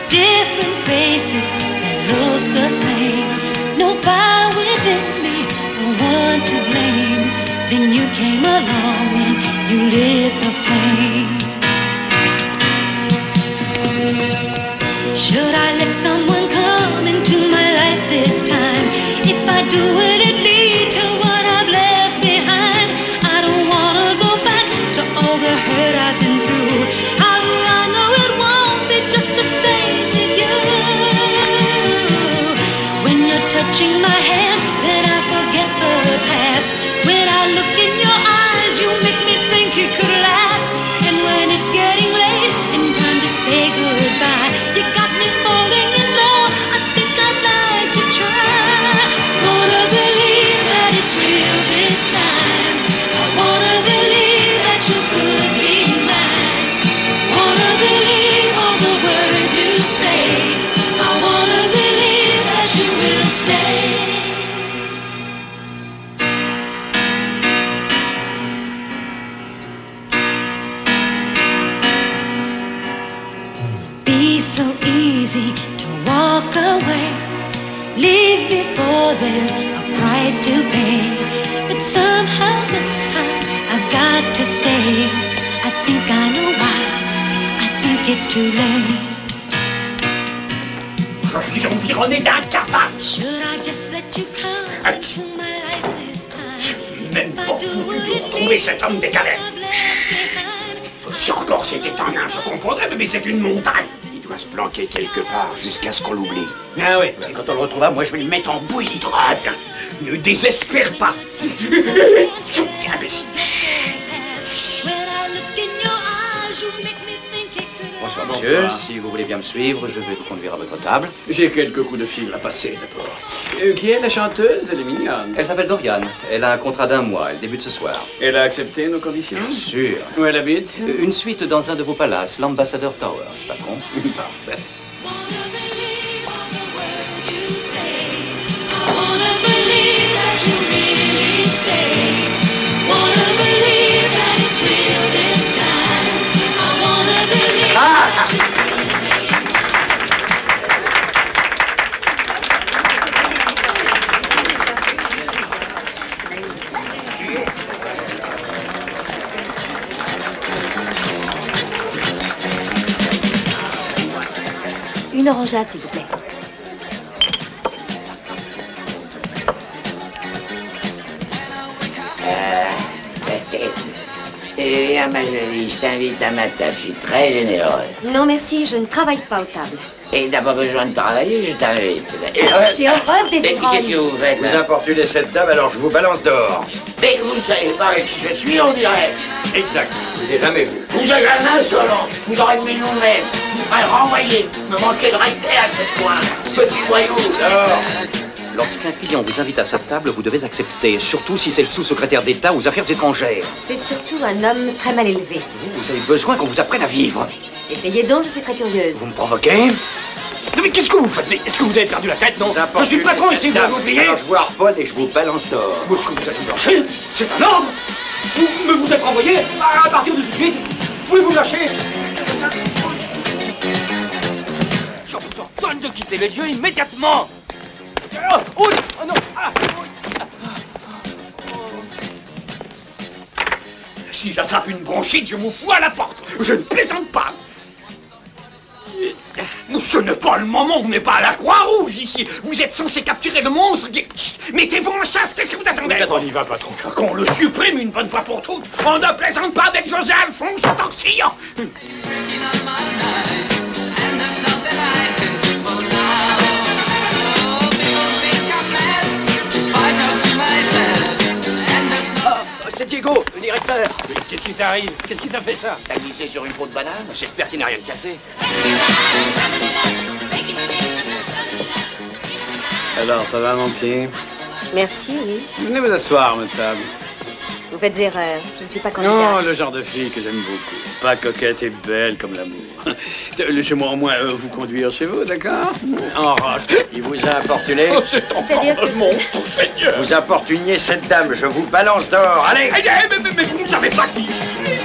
Different faces that look the same. No fire within me, no one to blame. Then you came along and you lit the flame. Should I let someone come into my life this time? If I do, would it lead to what I've left behind? I don't wanna go back to all the hurt I've been through. How do I know it won't be just the same with you? When you're touching my hand, then I forget the past. When I look in your eyes, you make me think it could last. And when it's getting late and time to say goodbye, you got me falling in love. I think I'd like to try. Wanna believe that it's real this time. I wanna believe that you could be mine. Wanna believe all the words you say. I wanna believe that you will stay. Be so easy to walk away, leave before there's a price to pay. But somehow this time I've got to stay. I think I know why. I think it's too late. Je suis environné d'incapables. Should I just let you come into my life this time? Même pas foutu de retrouver cet homme décalé. Si encore c'était un nain, je comprendrais, mais c'est une montagne. Il doit se planquer quelque part jusqu'à ce qu'on l'oublie. Ah oui, et quand on le retrouvera, moi je vais le mettre en bouillie. Très bien. Ne désespère pas. Imbécile. Bonsoir, monsieur. Si vous voulez bien me suivre, je vais vous conduire à votre table. J'ai quelques coups de fil à passer d'abord. Qui est la chanteuse? Elle est mignonne. Elle s'appelle Dorian. Elle a un contrat d'1 mois. Elle débute ce soir. Elle a accepté nos conditions? Bien sûr. Où elle habite? Une suite dans un de vos palaces, l'Ambassador Towers, patron. Parfait. Une orangeade, s'il vous plaît. Viens, ma jolie, je t'invite à ma table, je suis très généreux. Non, merci, je ne travaille pas aux tables. Et t'as pas besoin de travailler, je t'invite. J'ai horreur des Et ivrognes. qu'est-ce que vous faites, Vous là? importunez cette dame, alors je vous balance dehors. Mais vous ne savez pas avec qui je suis, on dirait. Exact. Je vous ai jamais vu. Vous êtes un insolent. Vous aurez mis nous-mêmes. Je vous ferai renvoyer. Me manquez de respect à ce point. Petit voyou. Alors, lorsqu'un client vous invite à sa table, vous devez accepter, surtout si c'est le sous-secrétaire d'État aux Affaires étrangères. C'est surtout un homme très mal élevé. Vous avez besoin qu'on vous apprenne à vivre. Essayez donc, je suis très curieuse. Vous me provoquez? Non mais qu'est-ce que vous faites? Mais est-ce que vous avez perdu la tête, non? Je suis le patron ici, vous avez oublié? Alors je vous harponne et je vous balance dehors. Où est-ce que vous êtes lâché? C'est un ordre? Mais vous êtes renvoyé à partir de tout de suite. Voulez-vous lâcher? Je vous ordonne de quitter les lieux immédiatement. Oh non! Si j'attrape une bronchite, je vous fous à la porte. Je ne plaisante pas. Ce n'est pas le moment, on n'est pas à la Croix-Rouge ici. Vous êtes censé capturer le monstre qui... Mettez-vous en chasse, qu'est-ce que vous attendez? On y va, patron. Qu'on le supprime une bonne fois pour toutes. On ne plaisante pas avec José Alphonse en toxillant. C'est Diego, le directeur. Qu'est-ce qui t'arrive? Qu'est-ce qui t'a fait ça? T'as glissé sur une peau de banane? J'espère qu'il n'a rien de cassé. Alors, ça va, mon petit? Merci, oui. Venez vous asseoir, ma table. Vous faites erreur. Je ne suis pas candidate. Non, le genre de fille que j'aime beaucoup. Pas coquette et belle comme l'amour. Laissez-moi au moins vous conduire chez vous, d'accord? En race. Il vous a importuné? Oh, c'est C'est-à-dire que... mon Seigneur! Vous importuniez cette dame, je vous balance dehors. Allez! Mais vous ne savez pas qui je suis!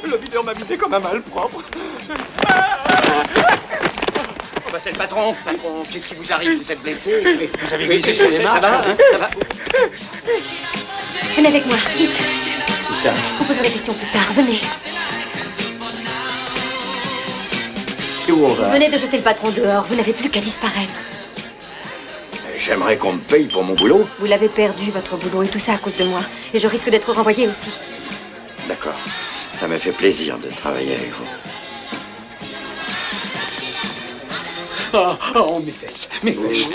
Le videur m'a vidé comme un malpropre. Bah, c'est le patron. Patron, qu'est-ce qui vous arrive? Vous êtes blessé? Vous avez glissé sur les marches? Ça va, hein? Ça va? Venez avec moi, vite. Où ça? Vous poserez des questions plus tard, venez. Et où on va? Vous venez de jeter le patron dehors, vous n'avez plus qu'à disparaître. J'aimerais qu'on me paye pour mon boulot. Vous l'avez perdu, votre boulot, et tout ça à cause de moi. Et je risque d'être renvoyé aussi. D'accord. Ça m'a fait plaisir de travailler avec vous. Oh, mes fesses,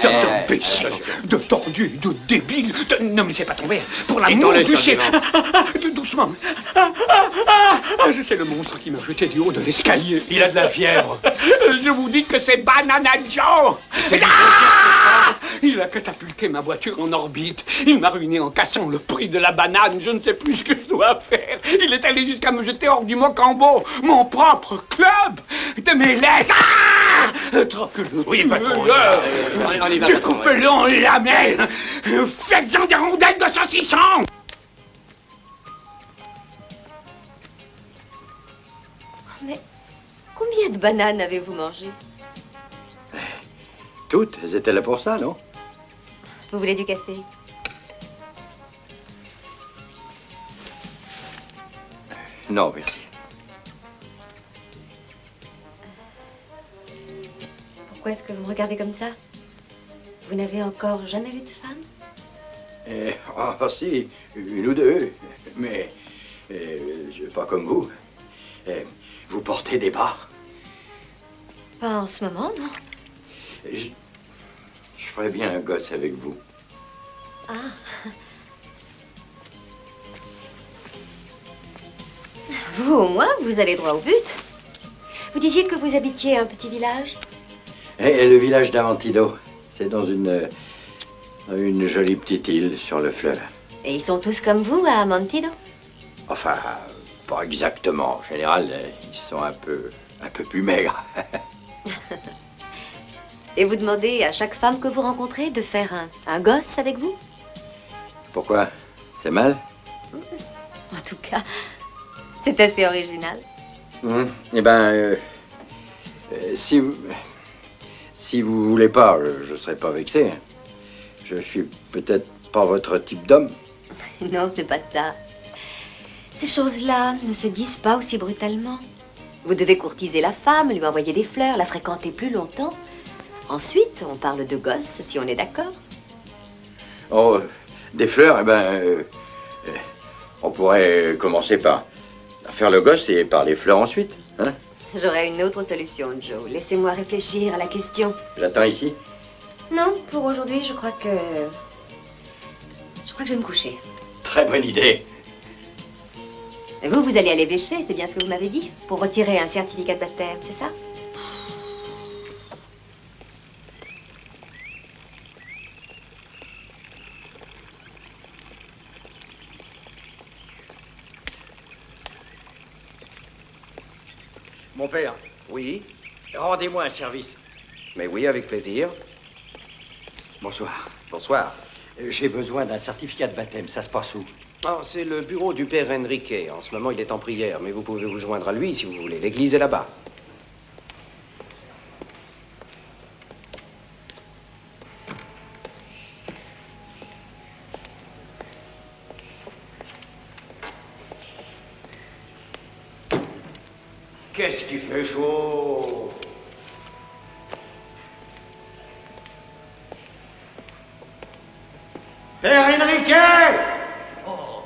ça d'imbécile, de tordu, de débile, ne me laissez pas tomber, pour l'amour du ciel. Doucement. C'est le monstre qui m'a jeté du haut de l'escalier. Il a de la fièvre. Je vous dis que c'est Banana Joe. Il a catapulté ma voiture en orbite. Il m'a ruiné en cassant le prix de la banane. Je ne sais plus ce que je dois faire. Il est allé jusqu'à me jeter hors du Mocambo, mon propre club. De mes laisses. Attrape-le. Oui, patron. On y va. Découpez-le en lamelles. Faites-en des rondelles de saucisson. Mais combien de bananes avez-vous mangé? Toutes, elles étaient là pour ça, non? Vous voulez du café? Non, merci. Pourquoi est-ce que vous me regardez comme ça? Vous n'avez encore jamais vu de femme? Si, une ou deux. Mais pas comme vous. Vous portez des bas. Pas en ce moment, non. Je ferais bien un gosse avec vous. Ah. Vous, au moins, vous allez droit au but. Vous disiez que vous habitiez un petit village? Et le village d'Amantido, c'est dans une jolie petite île sur le fleuve. Et ils sont tous comme vous à Amantido? Enfin, pas exactement. En général, ils sont un peu plus maigres. Et vous demandez à chaque femme que vous rencontrez de faire un gosse avec vous? Pourquoi? C'est mal? En tout cas, c'est assez original. Eh ben, si vous voulez pas, je serai pas vexé. Je suis peut-être pas votre type d'homme. Non, c'est pas ça. Ces choses-là ne se disent pas aussi brutalement. Vous devez courtiser la femme, lui envoyer des fleurs, la fréquenter plus longtemps. Ensuite, on parle de gosse, si on est d'accord. Oh, des fleurs, eh ben, on pourrait commencer par faire le gosse et par les fleurs ensuite, hein? J'aurais une autre solution, Joe. Laissez-moi réfléchir à la question. J'attends ici. Non, pour aujourd'hui, je crois que je vais me coucher. Très bonne idée. Et vous allez à l'évêché, c'est bien ce que vous m'avez dit? Pour retirer un certificat de baptême, c'est ça? Mon père. Oui? Rendez-moi un service. Mais oui, avec plaisir. Bonsoir. Bonsoir. J'ai besoin d'un certificat de baptême. Ça se passe où? Oh, c'est le bureau du père Enrique. En ce moment, il est en prière, mais vous pouvez vous joindre à lui si vous voulez. L'église est là-bas. Qu'est-ce qui fait chaud? Père Enrique! Oh.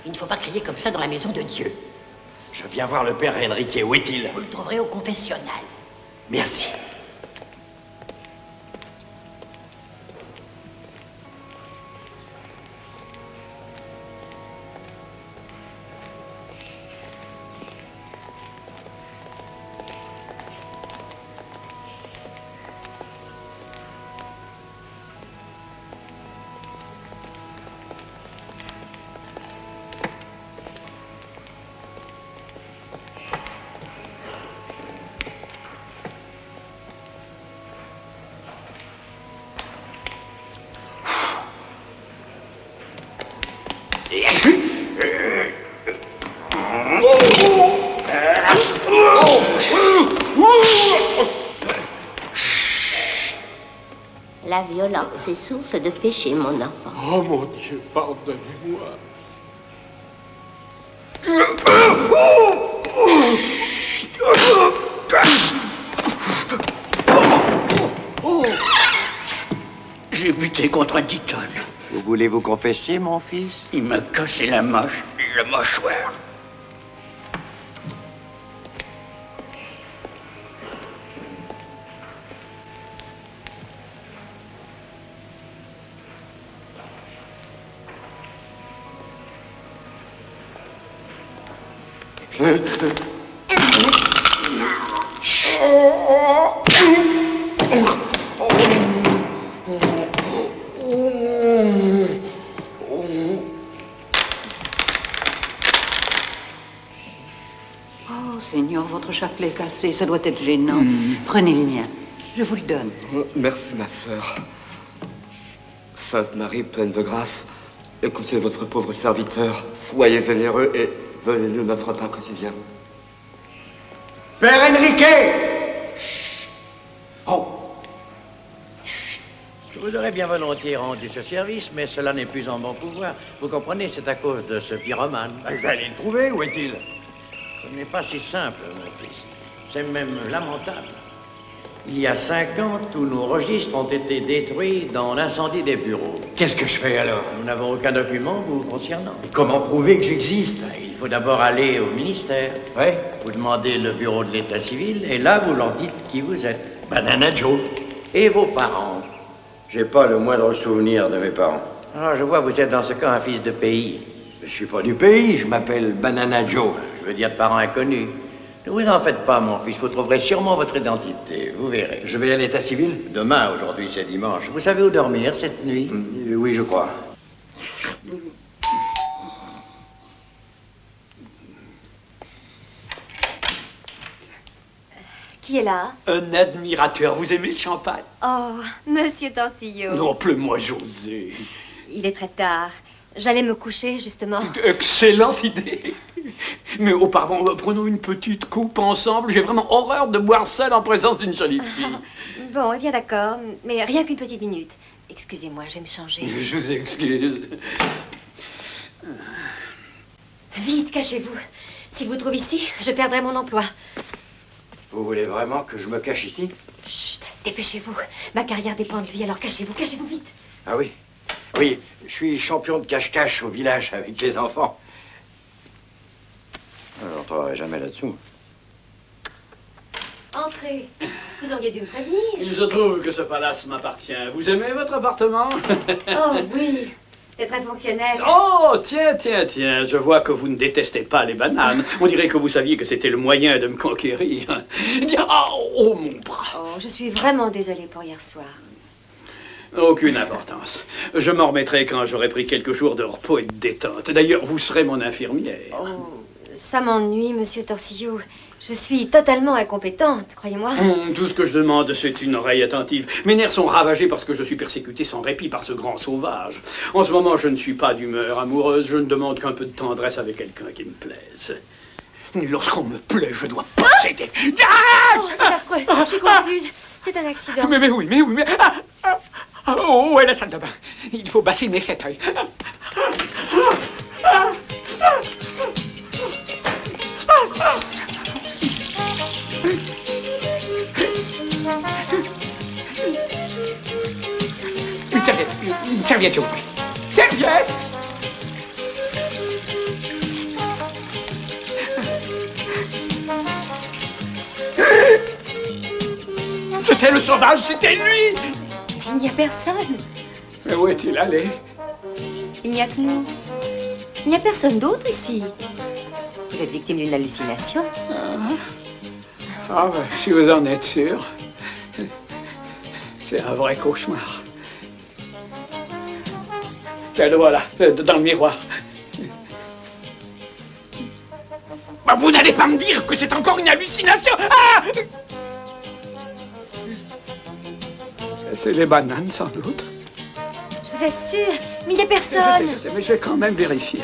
Il ne faut pas crier comme ça dans la maison de Dieu. Je viens voir le père Enrique. Où est-il? Vous le trouverez au confessionnal. Merci. La violence est source de péché, mon enfant. Oh mon Dieu, pardonnez-moi. J'ai buté contre un Ditton. Vous voulez vous confesser, mon fils? Il m'a cassé la mâchoire. Oh, Seigneur, votre chapelet est cassé, ça doit être gênant. Prenez le mien, je vous le donne. Oh, merci, ma sœur. Sainte Marie, pleine de grâce, écoutez votre pauvre serviteur, soyez généreux et venez-nous notre pain quotidien. Père Enrique! Oh! Je vous aurais bien volontiers rendu ce service, mais cela n'est plus en mon pouvoir. Vous comprenez, c'est à cause de ce pyromane. J'allais le trouver, où est-il? Ce n'est pas si simple, mon fils. C'est même lamentable. Il y a 5 ans, tous nos registres ont été détruits dans l'incendie des bureaux. Qu'est-ce que je fais alors? Nous n'avons aucun document vous concernant. Et comment prouver que j'existe? Il faut d'abord aller au ministère. Ouais. Vous demandez le bureau de l'état civil et là, vous leur dites qui vous êtes. Banana Joe. Et vos parents? J'ai pas le moindre souvenir de mes parents. Ah, je vois, vous êtes dans ce cas un fils de pays. Je suis pas du pays, je m'appelle Banana Joe. Je veux dire de parents inconnus. Ne vous en faites pas, mon fils, vous trouverez sûrement votre identité, vous verrez. Je vais à l'état civil? Demain, aujourd'hui, c'est dimanche. Vous savez où dormir cette nuit? Oui, je crois. Qui est là? Un admirateur. Vous aimez le champagne? Oh, Monsieur Torsillo. Non, appelez-moi José. Il est très tard. J'allais me coucher, justement. Excellente idée. Mais auparavant, prenons une petite coupe ensemble. J'ai vraiment horreur de boire seul en présence d'une jolie fille. Bon, eh bien d'accord, mais rien qu'une petite minute. Excusez-moi, je vais me changer. Je vous excuse. Vite, cachez-vous. S'il vous trouve ici, je perdrai mon emploi. Vous voulez vraiment que je me cache ici? Chut, dépêchez-vous. Ma carrière dépend de lui, alors cachez-vous vite. Ah oui? Oui, je suis champion de cache-cache au village avec les enfants. Je n'entrerai jamais là-dessous. Entrez. Vous auriez dû me prévenir. Il se trouve que ce palace m'appartient. Vous aimez votre appartement? Oh oui, c'est très fonctionnel. Oh, tiens, je vois que vous ne détestez pas les bananes. On dirait que vous saviez que c'était le moyen de me conquérir. Oh, mon bras. Oh, je suis vraiment désolée pour hier soir. Aucune importance. Je m'en remettrai quand j'aurai pris quelques jours de repos et de détente. D'ailleurs, vous serez mon infirmière. Oh, ça m'ennuie, Monsieur Torsillo. Je suis totalement incompétente, croyez-moi. Tout ce que je demande, c'est une oreille attentive. Mes nerfs sont ravagés parce que je suis persécuté sans répit par ce grand sauvage. En ce moment, je ne suis pas d'humeur amoureuse. Je ne demande qu'un peu de tendresse avec quelqu'un qui me plaise. Lorsqu'on me plaît, je dois posséder. Oh, c'est affreux. Je suis confuse. C'est un accident. Mais oui. Oh, où est la salle de bain? Il faut bassiner cet œil. Une serviette, s'il vous plaît. Serviette! C'était le sauvage, c'était lui! Il n'y a personne. Mais où est-il allé? Il n'y a que nous. Il n'y a personne d'autre ici. Vous êtes victime d'une hallucination? Ah, ben, si vous en êtes sûr. C'est un vrai cauchemar. Tiens, le voilà, dans le miroir. Ben, vous n'allez pas me dire que c'est encore une hallucination! Ah! C'est les bananes, sans doute. Je vous assure, mais il n'y a personne. Je sais, mais je vais quand même vérifier.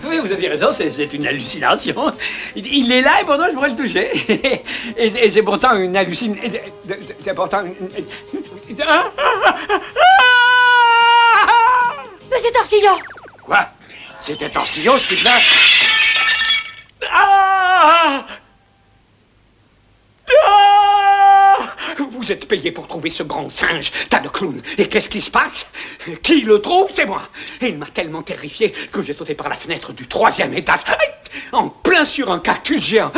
Oui, vous avez raison, c'est une hallucination. Il est là et pourtant je pourrais le toucher. Et c'est pourtant une hallucination. C'est pourtant une... Monsieur Torsillo! Quoi? C'était Torsillo, ce type-là? Vous êtes payé pour trouver ce grand singe, tas de clown. Et qu'est-ce qui se passe? Qui le trouve, c'est moi. Et il m'a tellement terrifié que j'ai sauté par la fenêtre du 3e étage, en plein sur un cactus géant.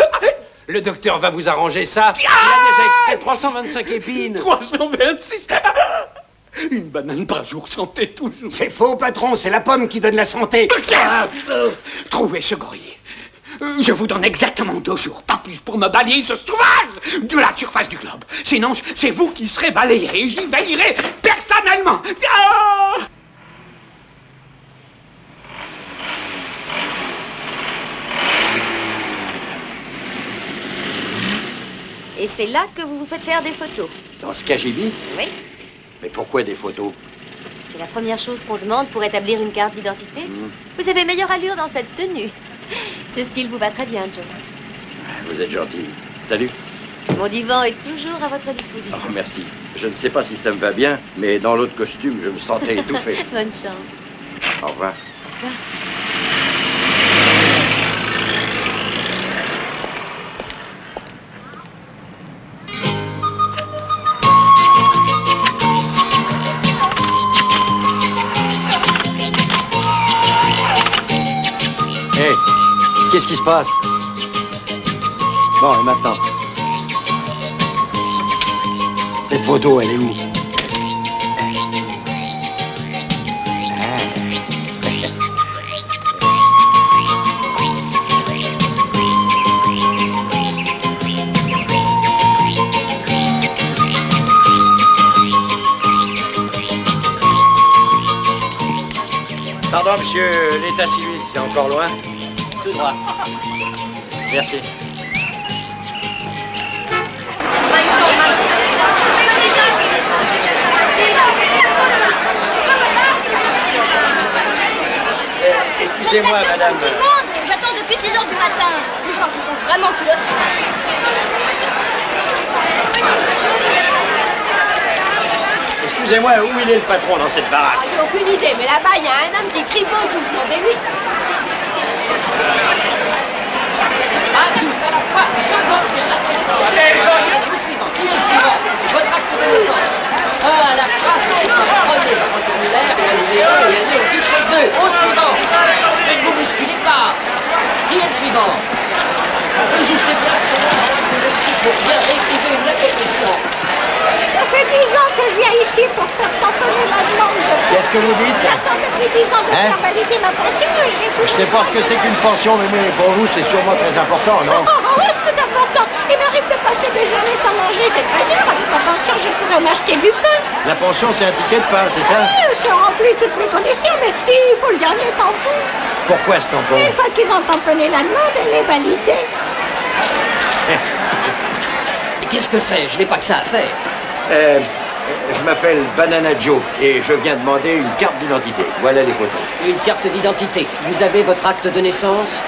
Le docteur va vous arranger ça. Il a déjà extrait 325 épines. 326. Une banane par jour, santé toujours. C'est faux, patron, c'est la pomme qui donne la santé. Trouvez ce gorille. Je vous donne exactement 2 jours, pas plus, pour me balayer ce sauvage de la surface du globe. Sinon, c'est vous qui serez balayé et j'y veillerai personnellement. Et c'est là que vous vous faites faire des photos. Dans ce KGB? Oui. Mais pourquoi des photos? C'est la première chose qu'on demande pour établir une carte d'identité. Vous avez meilleure allure dans cette tenue. Ce style vous va très bien, Joe. Vous êtes gentil. Salut. Mon divan est toujours à votre disposition. Oh, merci. Je ne sais pas si ça me va bien, mais dans l'autre costume, je me sentais étouffé. Bonne chance. Au revoir. Au revoir. Hé, qu'est-ce qui se passe? Bon, et maintenant? Cette photo, elle est où? Pardon, monsieur, l'état civil, c'est encore loin? Tout droit. Merci. Excusez-moi, madame. Tout le monde, j'attends depuis 6 heures du matin. Des gens qui sont vraiment culottés. Excusez-moi, où il est le patron dans cette baraque? Ah, j'ai aucune idée, mais là-bas, il y a un homme qui crie beaucoup. Demandez-lui. Ah, tous à la fois, je l'entends dire. Allez, le suivant. Qui est le suivant? Votre acte de naissance. Un à la fois, c'est pas. Prenez votre formulaire et allumez-le et allez au guichet 2. Au suivant. Ne vous bousculez pas. Qui est le suivant? Je sais bien que c'est madame que je ne suis pour rien. Écrivez une lettre au président. Ça fait 10 ans que je viens ici pour faire tamponner ma demande de... Qu'est-ce que vous dites? J'attends depuis 10 ans de faire valider ma pension. Je sais pas ce que c'est qu'une pension, mais pour vous, c'est sûrement très important, non? Oui, c'est important. Il m'arrive de passer des journées sans manger, c'est très dur. Avec ma pension, je pourrais m'acheter du pain. La pension, c'est un ticket de pain, c'est ça? Oui, ça remplit toutes les conditions, mais il faut le dernier tampon. Pourquoi ce tampon? Une fois qu'ils ont tamponné la demande, elle est validée. Qu'est-ce que c'est? Je n'ai pas que ça à faire. Je m'appelle Banana Joe et je viens demander une carte d'identité. Voilà les photos. Une carte d'identité. Vous avez votre acte de naissance?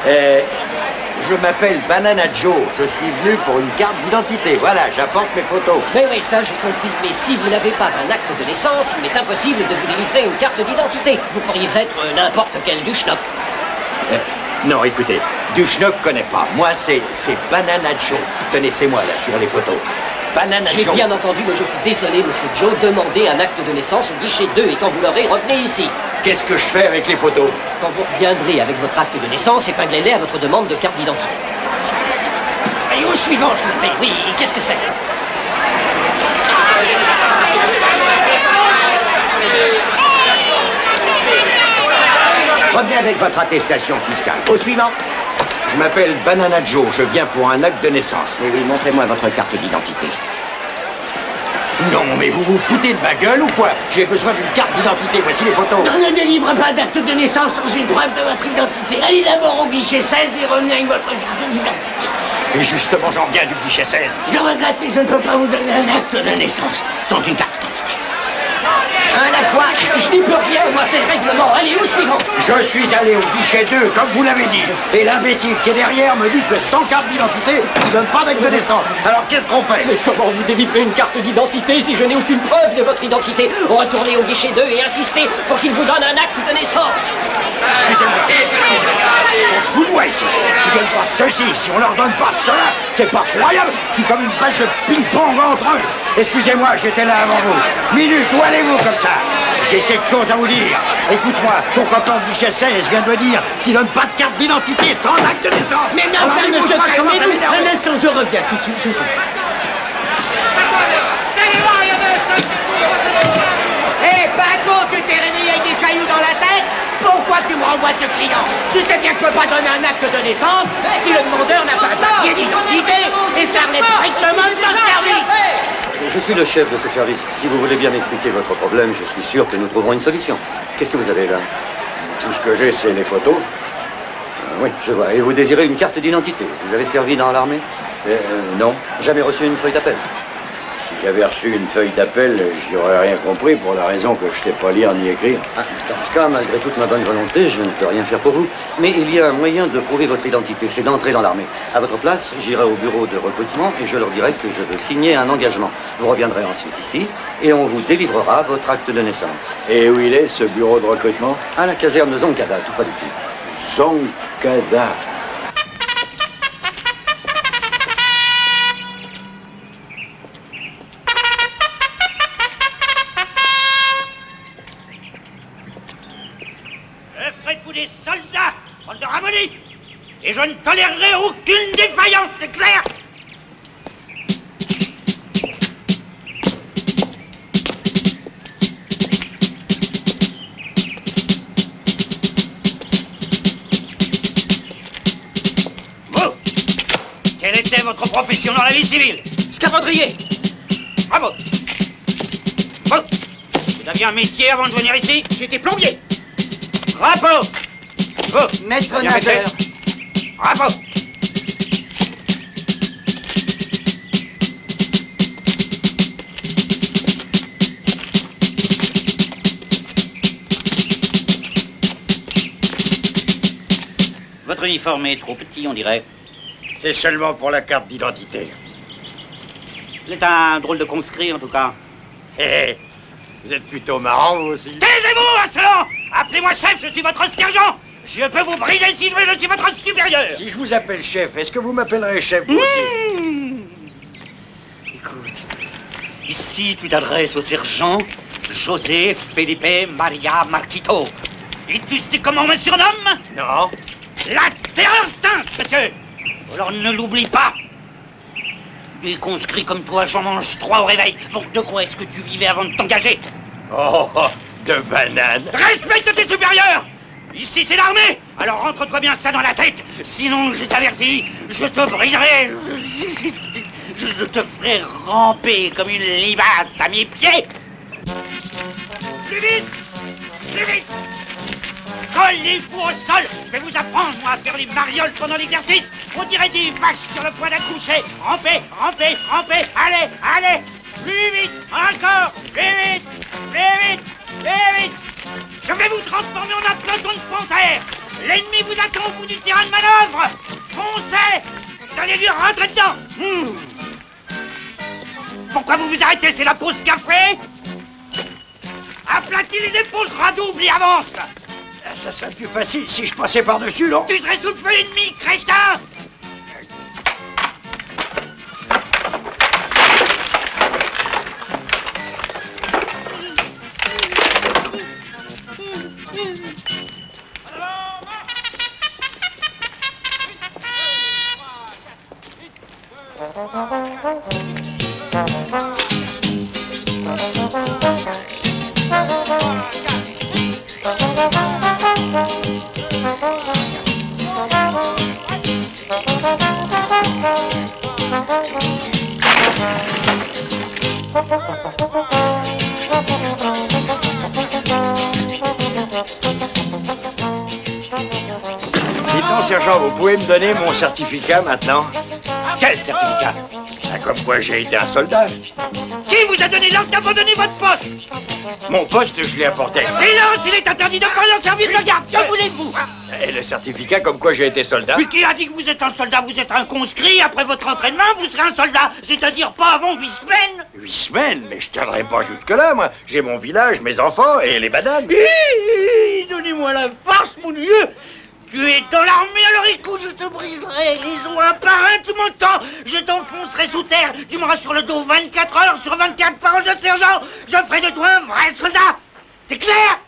Je m'appelle Banana Joe. Je suis venu pour une carte d'identité. Voilà, j'apporte mes photos. Oui, ça j'ai compris. Mais si vous n'avez pas un acte de naissance, il m'est impossible de vous délivrer une carte d'identité. Vous pourriez être n'importe quel Duschnock. Non, écoutez, Duschnock connaît pas. Moi, c'est Banana Joe. Tenez, c'est moi là sur les photos. Banana J'ai Joe. bien entendu, mais je suis désolé, monsieur Joe. Demandez un acte de naissance au guichet 2 et quand vous l'aurez, revenez ici. Qu'est-ce que je fais avec les photos? Quand vous reviendrez avec votre acte de naissance, épinglez-les à votre demande de carte d'identité. Et au suivant, je vous prie. Oui, qu'est-ce que c'est? Revenez avec votre attestation fiscale. Au suivant. Je m'appelle Banana Joe. Je viens pour un acte de naissance. Oui, montrez-moi votre carte d'identité. Non, mais vous vous foutez de ma gueule ou quoi? J'ai besoin d'une carte d'identité. Voici les photos. On ne délivre pas d'acte de naissance sans une preuve de votre identité. Allez d'abord au guichet 16 et revenez avec votre carte d'identité. Et justement, j'en viens du guichet 16. Je regrette, mais je ne peux pas vous donner un acte de naissance sans une carte d'identité. À la fois, je n'y peux rien, moi c'est le règlement. Allez, au suivant. Je suis allé au guichet 2, comme vous l'avez dit. Et l'imbécile qui est derrière me dit que sans carte d'identité, il ne donne pas d'acte de naissance. Alors qu'est-ce qu'on fait? Mais comment vous délivrez une carte d'identité si je n'ai aucune preuve de votre identité? Retournez au guichet 2 et insistez pour qu'il vous donne un acte de naissance. Excusez-moi. On se fout de moi ici. Ils viennent pas ceci, si on leur donne pas cela, c'est pas croyable. Je suis comme une balle de ping-pong entre eux. Excusez-moi, j'étais là avant vous. Minute, où allez-vous comme ça? J'ai quelque chose à vous dire. Écoute-moi, ton copain du guichet 16 vient de me dire qu'il donne pas de carte d'identité sans acte de naissance. Mais alors, enfin, monsieur, calmez-vous. un instant, je reviens tout de suite, je reviens. Hé, Paco, tu t'es réveillé avec des cailloux dans la tête? Pourquoi tu me renvoies ce client? Tu sais bien que je peux pas donner un acte de naissance si le demandeur n'a pas un papier d'identité et ça relève strictement de ton service. Je suis le chef de ce service. Si vous voulez bien m'expliquer votre problème, je suis sûr que nous trouverons une solution. Qu'est-ce que vous avez là? Tout ce que j'ai, c'est les photos. Oui, je vois. Et vous désirez une carte d'identité. Vous avez servi dans l'armée? Non. Jamais reçu une feuille d'appel? Si j'avais reçu une feuille d'appel, j'y aurais rien compris pour la raison que je sais pas lire ni écrire. Dans ce cas, malgré toute ma bonne volonté, je ne peux rien faire pour vous. Mais il y a un moyen de prouver votre identité, c'est d'entrer dans l'armée. À votre place, j'irai au bureau de recrutement et je leur dirai que je veux signer un engagement. Vous reviendrez ensuite ici et on vous délivrera votre acte de naissance. Et où il est, ce bureau de recrutement? À la caserne de Zonkada, tout près d'ici. Zonkada. Faites-vous des soldats? bande de ramollis. Et je ne tolérerai aucune défaillance, c'est clair? Vous, quelle était votre profession dans la vie civile? Scaphandrier. Bravo. Vous, vous aviez un métier avant de venir ici? J'étais plombier. Bravo. Vous, Maître bien nageur. fait. Bravo. Votre uniforme est trop petit, on dirait. C'est seulement pour la carte d'identité. Vous êtes un drôle de conscrit, en tout cas. Hé, vous êtes plutôt marrant, vous aussi. Taisez-vous, insolent! Appelez-moi chef, je suis votre sergent! Je peux vous briser si je veux, je suis votre supérieur! Si je vous appelle chef, est-ce que vous m'appellerez chef, vous aussi? Écoute, ici tu t'adresses au sergent José Felipe Maria Marquito. Et tu sais comment on me surnomme? Non. La terreur sainte, monsieur! Alors ne l'oublie pas! Des conscrits comme toi, j'en mange 3 au réveil. Bon, de quoi est-ce que tu vivais avant de t'engager? Oh, de bananes. Respecte tes supérieurs! Ici, c'est l'armée! Alors rentre-toi bien ça dans la tête! Sinon, je t'avertis, je te briserai! Je te ferai ramper comme une limace à mes pieds! Plus vite! Plus vite! Collez-vous au sol! Je vais vous apprendre, moi, à faire les marioles pendant l'exercice! On dirait des vaches sur le point d'accoucher! Rampez, rampez, rampez! Allez, allez! Plus vite! Encore! Plus vite! Plus vite! Plus vite! Je vais vous transformer en un peloton de panthères! L'ennemi vous attend au bout du terrain de manœuvre! Foncez! Vous allez lui rentrer dedans! Pourquoi vous vous arrêtez? C'est la pause café? Aplatis les épaules, redouble et avance! Ça serait plus facile si je passais par-dessus, non? Tu serais sous le feu ennemi, crétin! Dites-donc, sergent, vous pouvez me donner mon certificat maintenant? Quel certificat? Comme quoi j'ai été un soldat. Qui vous a donné l'ordre d'abandonner votre poste? Mon poste, je l'ai apporté. Silence, il est interdit de parler en service de garde. Que voulez-vous? Et le certificat comme quoi j'ai été soldat? Mais qui a dit que vous êtes un soldat? Vous êtes un conscrit. Après votre entraînement, vous serez un soldat. C'est-à-dire pas avant 8 semaines. 8 semaines? Mais je tiendrai pas jusque-là, moi. J'ai mon village, mes enfants et les bananes. Donnez-moi la force, mon Dieu! Tu es dans l'armée, alors écoute, je te briserai les os un par un, tu m'entends? Je t'enfoncerai sous terre, tu m'auras sur le dos 24 heures sur 24, parole de sergent. Je ferai de toi un vrai soldat. C'est clair?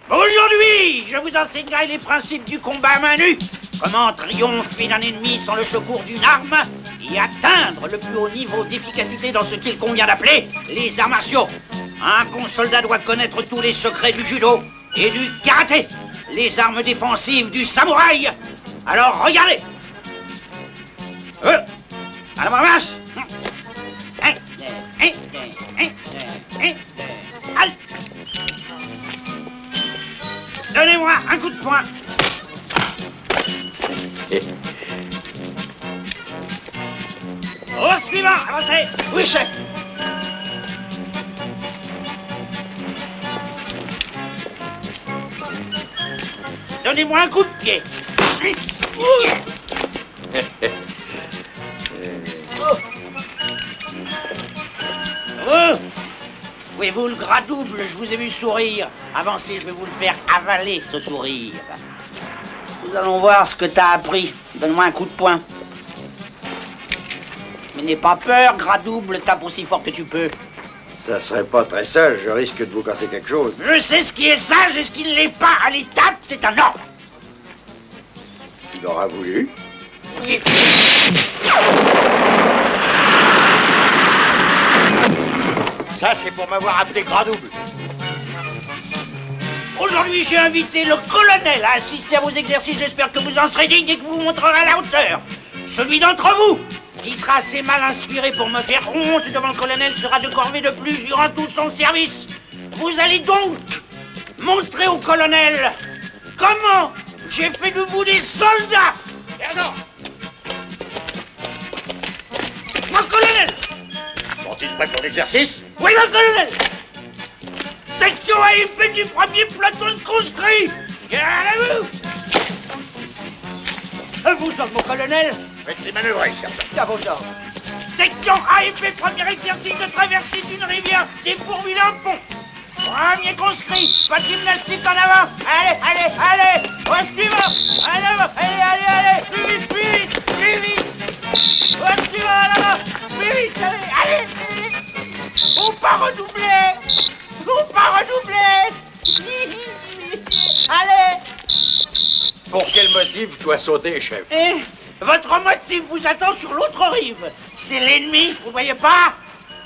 Aujourd'hui, je vous enseignerai les principes du combat à main nue. Comment triompher d'un ennemi sans le secours d'une arme et atteindre le plus haut niveau d'efficacité dans ce qu'il convient d'appeler les arts martiaux. Un bon soldat doit connaître tous les secrets du judo et du karaté, les armes défensives du samouraï. Alors regardez. À la marche. Donnez-moi un coup de poing. Au suivant, avancez. Oui, chef. Donnez-moi un coup de pied. Oui, vous, le gras double, je vous ai vu sourire. Avancez, je vais vous le faire avaler, ce sourire. Nous allons voir ce que t'as appris. Donne-moi un coup de poing. Mais n'aie pas peur, gras double, tape aussi fort que tu peux. Ça serait pas très sage, je risque de vous casser quelque chose. Je sais ce qui est sage et ce qui ne l'est pas. Allez, tape, c'est un ordre. Il aura voulu. Ça, c'est pour m'avoir appelé gras double. Aujourd'hui, j'ai invité le colonel à assister à vos exercices. J'espère que vous en serez digne et que vous vous montrerez à la hauteur. Celui d'entre vous qui sera assez mal inspiré pour me faire honte devant le colonel sera de corvée de plus durant tout son service. Vous allez donc montrer au colonel comment j'ai fait de vous des soldats. Sergent. Mon colonel. Sont-ils prêts pour l'exercice? Oui, mon colonel. Section AIP du premier peloton de conscrits. Gardez-vous. Vous autres, mon colonel. Faites les manœuvrer, sergent. À vos ordres. Section AIP, premier exercice de traversée d'une rivière dépourvue d'un pont. Premier conscrit, pas de gymnastique en avant. Allez, allez, allez. Au suivant. En avant. Allez, allez, allez. Plus vite, plus vite, plus vite. Au suivant, en avant. Plus vite, allez, allez. Ou pas redoubler. Ou pas redoubler. Allez. Pour quel motif je dois sauter, chef? Votre motif vous attend sur l'autre rive. C'est l'ennemi, vous voyez pas?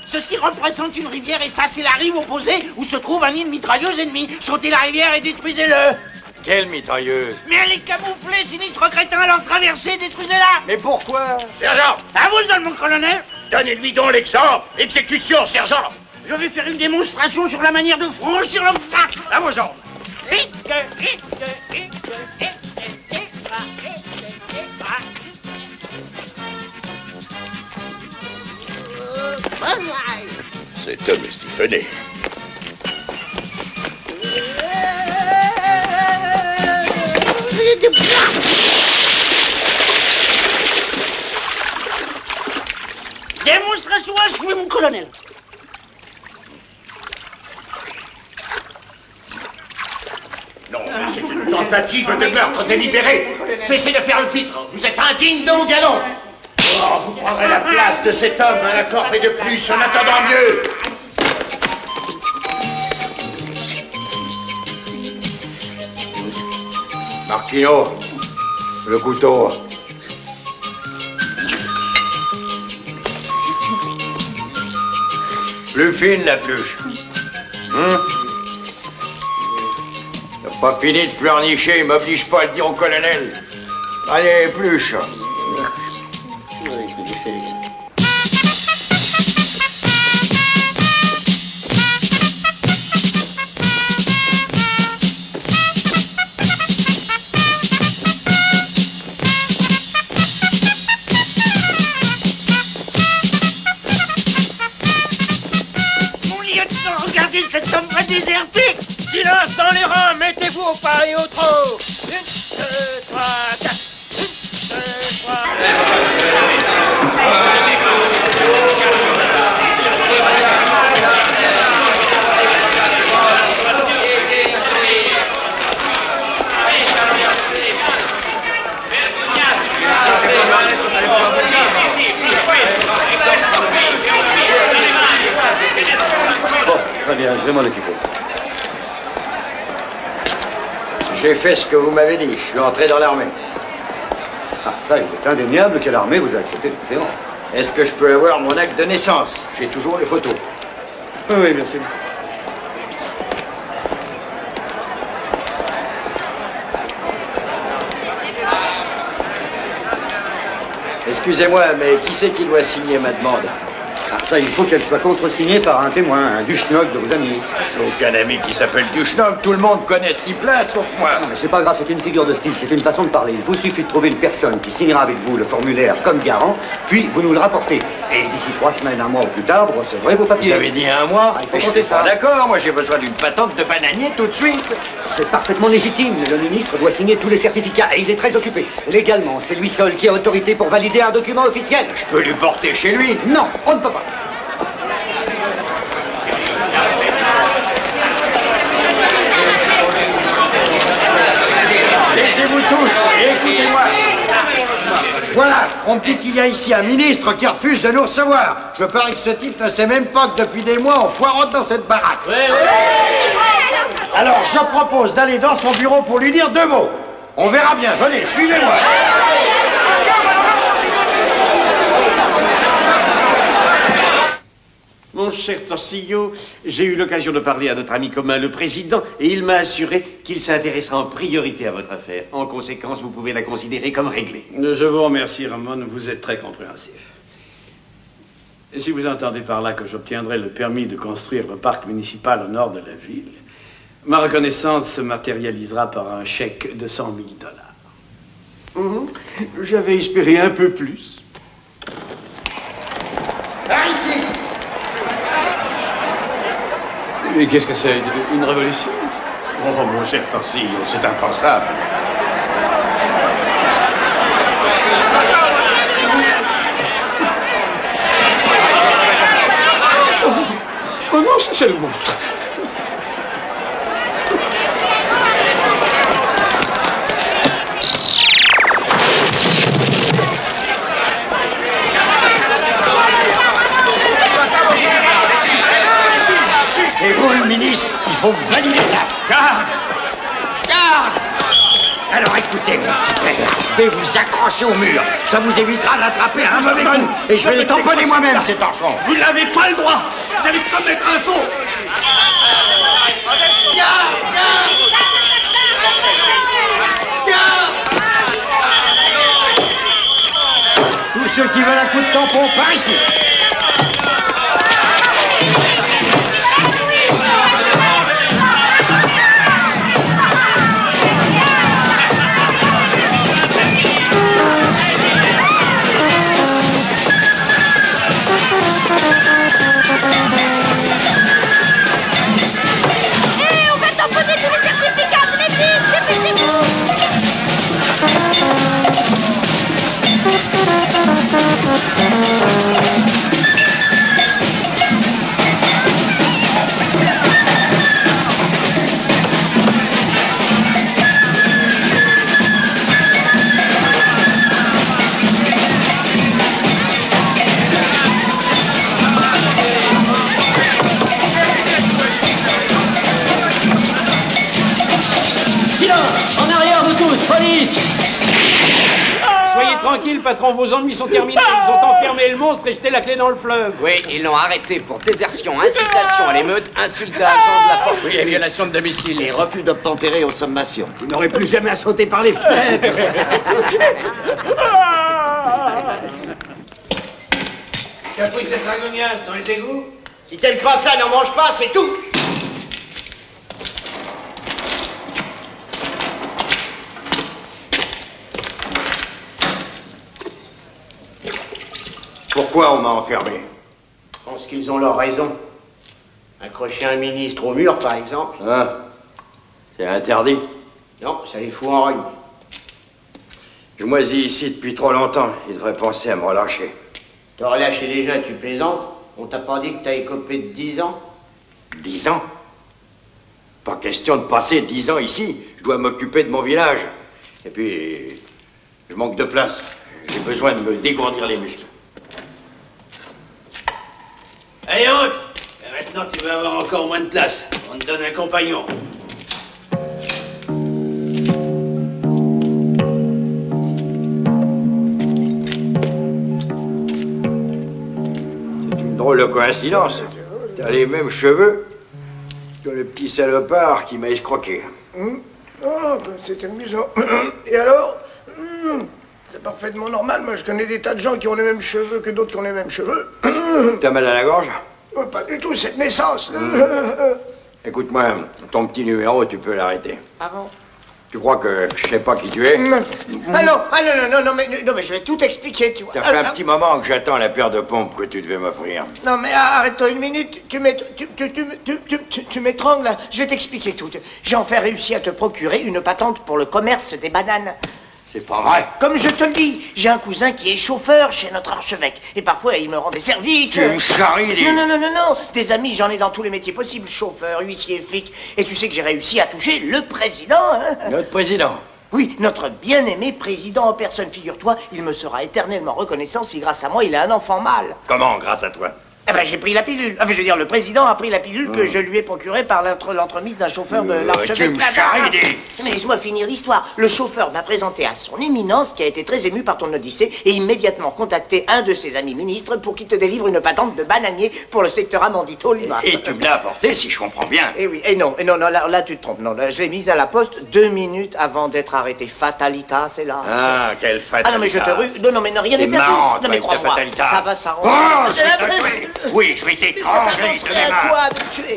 Ceci représente une rivière et ça, c'est la rive opposée où se trouve un nid de mitrailleuses ennemies. Sautez la rivière et détruisez-le. Quelle mitrailleuse? Mais elle est camouflée, sinistre crétin, alors traversez, détruisez-la. Mais pourquoi? Sergent. À vous seul, mon colonel. Donnez-lui donc l'exemple. Exécution, sergent. Je vais faire une démonstration sur la manière de franchir l'obstacle. À vos ordres. Cet homme est siphonné. Démonstration achevée, mon colonel. Non, mais c'est une tentative de meurtre délibéré. Cessez de faire le pitre. Vous êtes indigne de haut galon. Oh, vous prendrez la place de cet homme à la corvée de plus en attendant mieux. Martino, le couteau. Plus fine la pluche. T'as pas fini de pleurnicher, il m'oblige pas à le dire au colonel. Allez, pluche. Regardez, cet homme va déserter. Silence dans les rangs, mettez-vous au pas et au trot. 1, 2, 3, 4. 1, 2, 3. Bon, très bien, je vais m'en occuper. J'ai fait ce que vous m'avez dit, je suis entré dans l'armée. Ah, ça, il est indéniable que l'armée vous a accepté l'excellent. Est-ce que je peux avoir mon acte de naissance? J'ai toujours les photos. Oui, bien sûr. Excusez-moi, mais qui c'est qui doit signer ma demande? Ah, ça, il faut qu'elle soit contresignée par un témoin, un Duchenoc de vos amis. J'ai aucun ami qui s'appelle Duchenoc, tout le monde connaît ce type-là, sauf moi. Non, mais c'est pas grave, c'est une figure de style, c'est une façon de parler. Il vous suffit de trouver une personne qui signera avec vous le formulaire comme garant, puis vous nous le rapportez. Et d'ici 3 semaines, un mois ou plus tard, vous recevrez vos papiers. Vous avez dit un mois? Ah, il faut Mais je compter suis pas ça. d'accord, moi j'ai besoin d'une patente de bananier tout de suite. C'est parfaitement légitime. Le ministre doit signer tous les certificats et il est très occupé. Légalement, c'est lui seul qui a autorité pour valider un document officiel. Je peux lui porter chez lui? Non, on ne peut pas. Laissez-vous tous et écoutez-moi. Voilà, on me dit qu'il y a ici un ministre qui refuse de nous recevoir. Je parie que ce type ne sait même pas que depuis des mois, on poireaute dans cette baraque. Alors, je propose d'aller dans son bureau pour lui dire 2 mots. On verra bien. Venez, suivez-moi. Mon cher Torsillo, j'ai eu l'occasion de parler à notre ami commun, le président, et il m'a assuré qu'il s'intéressera en priorité à votre affaire. En conséquence, vous pouvez la considérer comme réglée. Je vous remercie, Ramon, vous êtes très compréhensif. Et si vous entendez par là que j'obtiendrai le permis de construire le parc municipal au nord de la ville, ma reconnaissance se matérialisera par un chèque de $100 000. J'avais espéré un peu plus. Par ici. Mais qu'est-ce que c'est? Une révolution? Oh, mon cher Torsillo, c'est impensable. Oh non, c'est le monstre. C'est vous le ministre, il faut valider ça. Garde! Garde! Alors écoutez, mon petit père, je vais vous accrocher au mur. Ça vous évitera d'attraper un mauvais coup. Et je vais les tamponner moi-même, ces torchons. Vous n'avez pas le droit. Vous allez commettre un faux. Garde! Garde! Garde! Tous ceux qui veulent un coup de tampon, par ici. On va tamponner tous les certificats, venez vite, dépêchez-vous. En arrière, vous tous, police! Soyez tranquille, patron, vos ennuis sont terminés. Ils ont enfermé le monstre et jeté la clé dans le fleuve. Oui, ils l'ont arrêté pour désertion, incitation à l'émeute, insulte à agent de la force publique et violation de domicile. Et refus d'obtempérer aux sommations. Vous n'aurez plus jamais à sauter par les fenêtres. Qui a pris cette dragognasse dans les égouts? Si t'aimes pas ça, n'en mange pas, c'est tout. Pourquoi on m'a enfermé? Je pense qu'ils ont leur raison. Accrocher un ministre au mur, par exemple. Hein? C'est interdit. Non, ça les fout en rogne. Je moisis ici depuis trop longtemps. Il devrait penser à me relâcher. Te relâcher déjà, tu plaisantes? On t'a pas dit que t'as écopé de 10 ans? 10 ans? Pas question de passer 10 ans ici. Je dois m'occuper de mon village. Et puis, je manque de place. J'ai besoin de me dégourdir les muscles. Allez, honte! Et maintenant, tu vas avoir encore moins de place. On te donne un compagnon. C'est une drôle de coïncidence. T'as les mêmes cheveux que le petit salopard qui m'a escroqué. Oh, c'est amusant. Et alors c'est parfaitement normal. Moi, je connais des tas de gens qui ont les mêmes cheveux que d'autres qui ont les mêmes cheveux. T'as mal à la gorge? Pas du tout, cette naissance. Écoute-moi, ton petit numéro, tu peux l'arrêter. Ah bon? Tu crois que je sais pas qui tu es? Ah non, mais je vais tout expliquer, tu vois. Ça fait un petit moment que j'attends la paire de pompes que tu devais m'offrir. Non, mais arrête-toi une minute. Tu m'étrangles, là. Je vais t'expliquer tout. J'ai enfin réussi à te procurer une patente pour le commerce des bananes. C'est pas vrai. Comme je te le dis, j'ai un cousin qui est chauffeur chez notre archevêque. Et parfois, il me rend des services. Tu me charries, dis. Non. Des amis, j'en ai dans tous les métiers possibles. Chauffeur, huissier, flic. Et tu sais que j'ai réussi à toucher le président, hein? Notre président? Oui, notre bien-aimé président en personne. Figure-toi, il me sera éternellement reconnaissant si grâce à moi, il a un enfant mâle. Comment, grâce à toi? Eh ben, j'ai pris la pilule. Enfin, je veux dire, le président a pris la pilule que je lui ai procurée par l'entremise d'un chauffeur de l'archevêque. tu me charries. Mais laisse-moi finir l'histoire. Le chauffeur m'a présenté à son éminence, qui a été très ému par ton odyssée, et immédiatement contacté un de ses amis ministres pour qu'il te délivre une patente de bananier pour le secteur Amandito-Limas. Et tu me l'as apporté, si je comprends bien. Eh oui, et non, là, tu te trompes. Non, là, je l'ai mise à la poste 2 minutes avant d'être arrêté. Fatalitas, c'est là. Ah, quelle fatalitas. Ah non, mais je te rue. Non, mais non, rien n'est perdu. Marrant, Non, mais toi, crois-moi, fatalitas. ça va s'arranger. Oh, je vais t'étrangler. Oui, je vais t'étrangler de mes mains. Quoi de tuer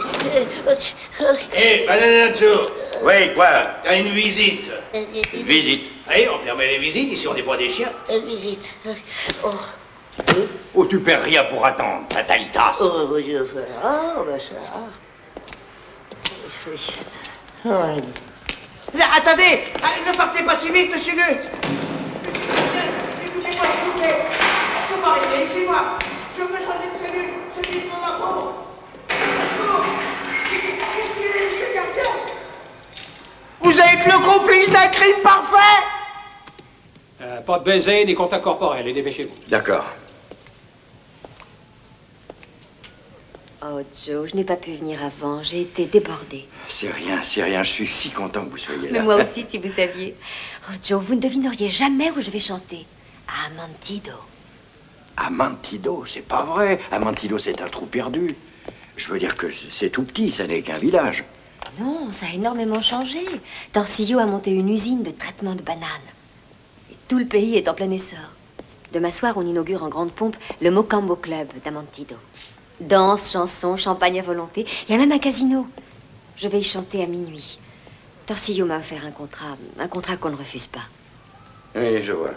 Hé, Bananazzo. Oui, quoi? T'as une visite. Une visite. Oui, on permet les visites, ici on n'est pas des chiens. Visite. Oh. Oh, tu perds rien pour attendre, fatalitas. Oh, bah ça. Là, attendez, ne partez pas si vite, monsieur Le. Écoutez-moi, s'il vous plaît. Je peux pas rester ici, moi. Je veux changer de cellule. C'est vite mon impôt. Monsieur Gardien. Vous êtes le complice d'un crime parfait. Pas de baiser, ni contact corporel, et dépêchez-vous. D'accord. Oh, Joe, je n'ai pas pu venir avant. J'ai été débordée. C'est rien, je suis si content que vous soyez là. Mais moi aussi, si vous saviez. Oh, Joe, vous ne devineriez jamais où je vais chanter. À Amantido. Amantido, c'est pas vrai. Amantido, c'est un trou perdu. Je veux dire que c'est tout petit, ça n'est qu'un village. Non, ça a énormément changé. Torsillo a monté une usine de traitement de bananes. Et tout le pays est en plein essor. Demain soir, on inaugure en grande pompe le Mocambo Club d'Amantido. Danse, chansons, champagne à volonté. Il y a même un casino. Je vais y chanter à minuit. Torsillo m'a offert un contrat qu'on ne refuse pas. Oui, je vois.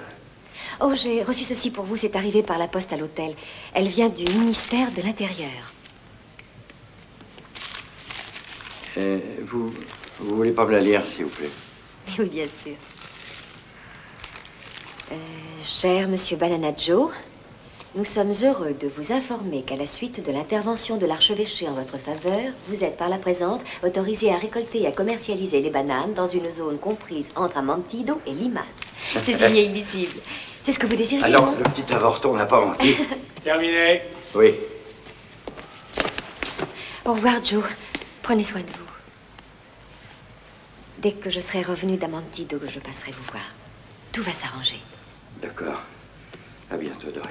Oh, j'ai reçu ceci pour vous, c'est arrivé par la poste à l'hôtel. Elle vient du ministère de l'Intérieur. Vous voulez pas me la lire, s'il vous plaît? Oui, bien sûr. Cher Monsieur Bananazzo, nous sommes heureux de vous informer qu'à la suite de l'intervention de l'archevêché en votre faveur, vous êtes par la présente autorisé à récolter et à commercialiser les bananes dans une zone comprise entre Amantido et Limas. C'est signé illisible. C'est ce que vous désirez, Alors, non? le petit avorton n'a pas menti. Terminé. Oui. Au revoir, Joe. Prenez soin de vous. Dès que je serai revenu d'Amantido, je passerai vous voir. Tout va s'arranger. D'accord. À bientôt, Dorian.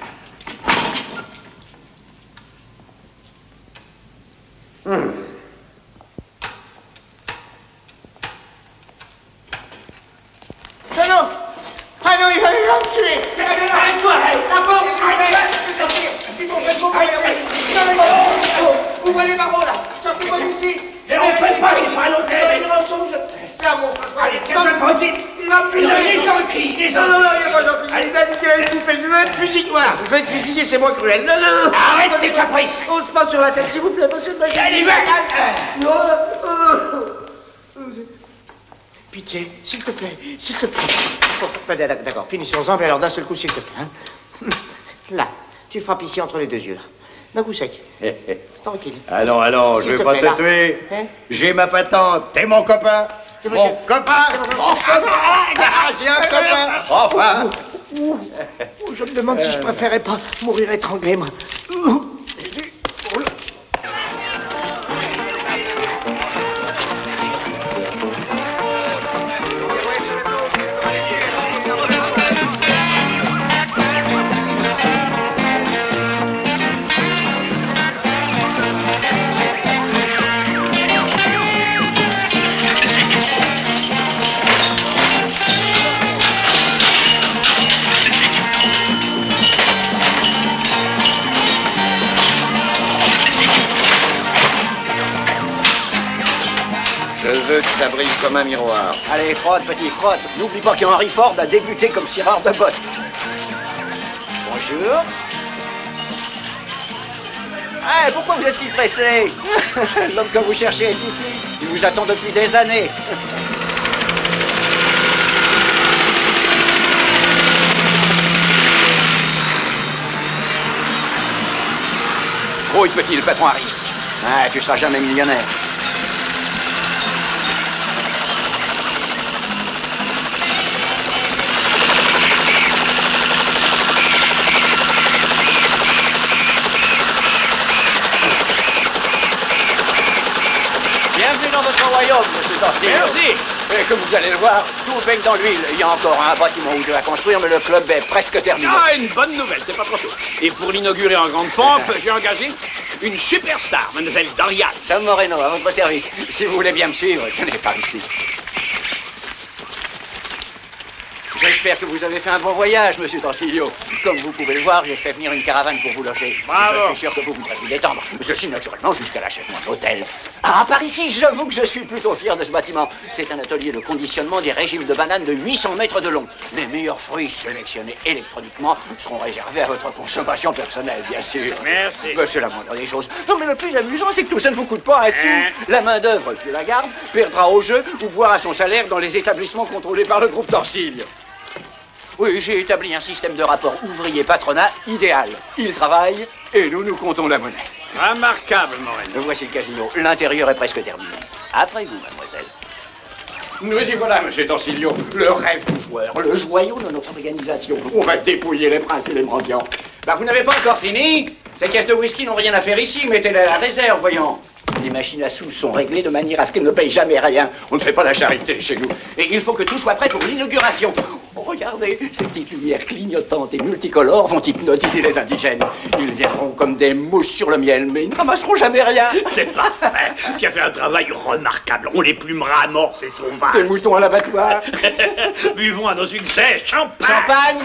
Non. Ah non, il va me tuer. Arrête-toi. La porte, s'il vous plaît. Je suis ton chef pour mourir. Ouvrez les barreaux, là. Sortez-moi d'ici. Mais on peut pas vivre à l'hôtel. C'est un mensonge. C'est un monstre. Allez, tiens-toi tranquille. Il va plus. Il est gentil, il est gentil. Non, il est pas gentil. Il m'a dit qu'il allait tout faire. Je veux être fusillé. Voilà, je vais être fusillé, c'est moi cruel. Non. Arrête tes caprices. Ose pas sur la tête, s'il vous plaît, monsieur le magistrat. Allez, va. Pitié, s'il te plaît, s'il te plaît. Bon, d'accord, finissons-en, mais alors d'un seul coup, s'il te plaît. Hein. Là, tu frappes ici entre les deux yeux, là. D'un coup sec. Tranquille. Allons, je S'il vais te pas plaît, te là. tuer. Hein? J'ai ma patente. T'es mon copain. Mon copain. J'ai un copain. Enfin. Je me demande si je préférais pas mourir étranglé, moi. Je veux que ça brille comme un miroir. Allez, frotte, petit, frotte. N'oublie pas qu'Henry Ford a débuté comme cireur de bottes. Bonjour. Ah, pourquoi vous êtes si pressé? L'homme que vous cherchez est ici. Il vous attend depuis des années. Grouille, petit, le patron arrive. Ah, tu seras jamais millionnaire. Torsil. Merci. Et comme vous allez le voir, tout baigne dans l'huile. Il y a encore un bâtiment ou deux à construire, mais le club est presque terminé. Ah, une bonne nouvelle, c'est pas trop tôt. Et pour l'inaugurer en grande pompe, j'ai engagé une superstar, mademoiselle Dorian. Sam Moreno, à votre service. Si vous voulez bien me suivre, tenez par ici. J'espère que vous avez fait un bon voyage, monsieur Torsilio. Comme vous pouvez le voir, j'ai fait venir une caravane pour vous loger. Bravo. Je suis sûr que vous voudrez vous détendre. Ceci, naturellement, jusqu'à l'achèvement de l'hôtel. Ah, par ici, j'avoue que je suis plutôt fier de ce bâtiment. C'est un atelier de conditionnement des régimes de bananes de 800 mètres de long. Les meilleurs fruits sélectionnés électroniquement seront réservés à votre consommation personnelle, bien sûr. Merci. Mais c'est la moindre des choses. Non, mais le plus amusant, c'est que tout ça ne vous coûte pas un sou. La main-d'œuvre qui la garde perdra au jeu ou boira son salaire dans les établissements contrôlés par le groupe Torsilio. Oui, j'ai établi un système de rapport ouvrier-patronat idéal. Ils travaillent et nous comptons la monnaie. Remarquable, Morel. Voici le casino. L'intérieur est presque terminé. Après vous, mademoiselle. Nous y voilà, monsieur Torsilio. Le rêve du joueur, le joyau de notre organisation. On va dépouiller les princes et les mendiants. Bah, vous n'avez pas encore fini? Ces caisses de whisky n'ont rien à faire ici. Mettez-les à la réserve, voyons. Les machines à sous sont réglées de manière à ce qu'elles ne payent jamais rien. On ne fait pas la charité chez nous. Et il faut que tout soit prêt pour l'inauguration. Oh, regardez, ces petites lumières clignotantes et multicolores vont hypnotiser les indigènes. Ils viendront comme des mouches sur le miel, mais ils ne ramasseront jamais rien. C'est parfait. Tu as fait un travail remarquable. On les plumera à mort, ces sauvages. Des moutons à l'abattoir. Buvons à nos succès. Champagne. Champagne.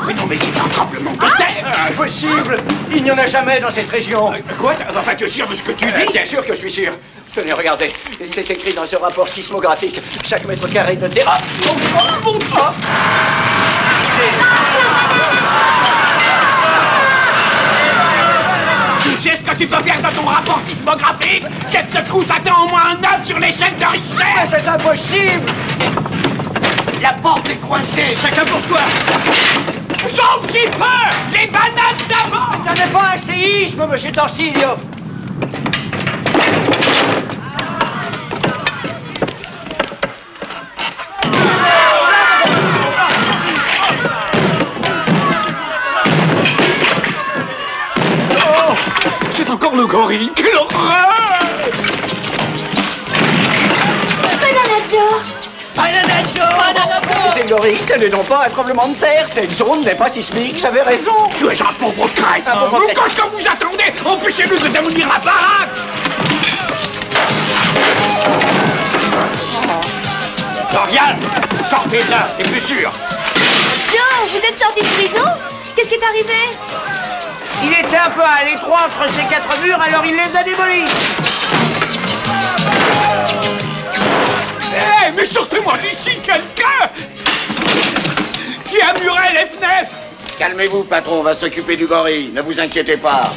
Mais non, mais c'est un tremblement de terre. Impossible. Il n'y en a jamais dans cette région. Quoi? Enfin, tu es sûr de ce que tu dis? Bien sûr que je suis sûr. Tenez, regardez. C'est écrit dans ce rapport sismographique. Chaque mètre carré de terrain. Oh, mon Dieu! Tu sais ce que tu peux faire dans ton rapport sismographique? Cette secousse attend au moins un 9 sur l'échelle de Richter. Mais c'est impossible. La porte est coincée. Chacun pour soi. Sauf qui peut. Les bananes d'avant. Ça n'est pas un séisme, monsieur Torsilio. Oh, c'est encore le gorille. Quelle horreur! C'est le gorille, ce n'est donc pas un tremblement de terre, cette zone n'est pas sismique, j'avais raison. Tu es un pauvre crétin. Qu'est-ce que vous attendez? Empêchez-nous de démolir la baraque. Dorian, sortez de là, c'est plus sûr. Joe, vous êtes sorti de prison? Qu'est-ce qui est arrivé? Il était un peu à l'étroit entre ces quatre murs, alors il les a démolis. Hé, mais sortez-moi d'ici, quelqu'un! Qui a muré les fenêtres? Calmez-vous, patron, on va s'occuper du gorille, ne vous inquiétez pas.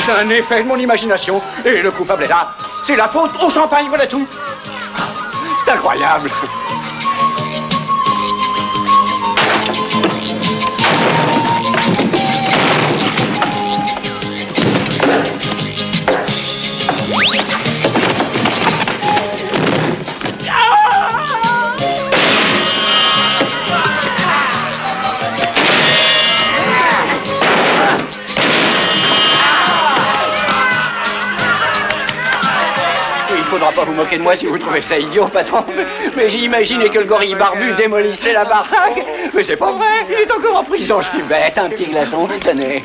C'est un effet de mon imagination. Et le coupable est là. C'est la faute au champagne, voilà tout. C'est incroyable. Il ne faudra pas vous moquer de moi si vous trouvez ça idiot, patron. Mais j'imaginais que le gorille barbu démolissait la baraque. Mais c'est pas vrai, il est encore en prison, je suis bête. Un petit glaçon, tenez.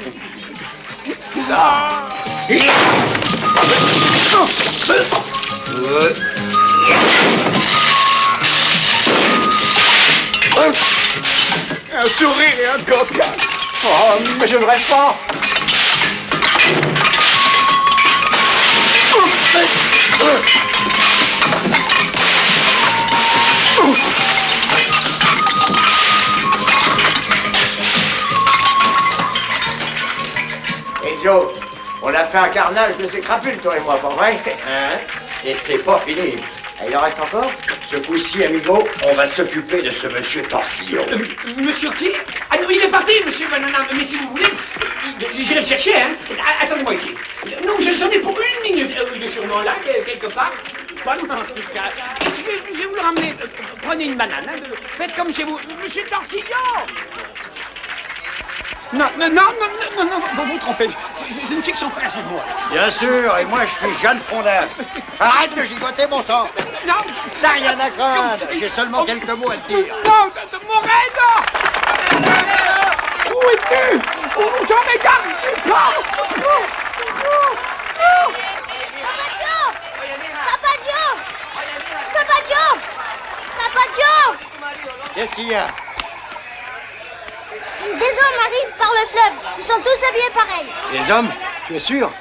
Un sourire et un coca. Oh, mais je ne rêve pas. Joe, on a fait un carnage de ces crapules, toi et moi, pas vrai? Hein? Et c'est pas fini. Il en reste encore? Ce coup-ci, amigo, on va s'occuper de ce monsieur Torsillo. Monsieur qui? Ah non, il est parti, monsieur Banana, mais si vous voulez, j'irai le chercher, hein. Attendez-moi ici. Non, j'en ai pour une minute. Il est sûrement là, quelque part. Pas loin, en tout cas. Je vais vous le ramener. Prenez une banane, hein. Faites comme chez vous. Monsieur Torsillo! Non, vous vous trompez. Je ne sais que son frère, c'est moi. Bien sûr, et moi je suis Jeanne Fondin. Arrête de gigoter, mon sang. Non, t'as rien à craindre. J'ai seulement quelques mots à te dire. Non, Moreno! Où es-tu? J'en ai garde! Papa Joe! Papa Joe! Papa Joe! Qu'est-ce qu'il y a? Des hommes arrivent par le fleuve. Ils sont tous habillés pareil. Des hommes? Tu es sûr?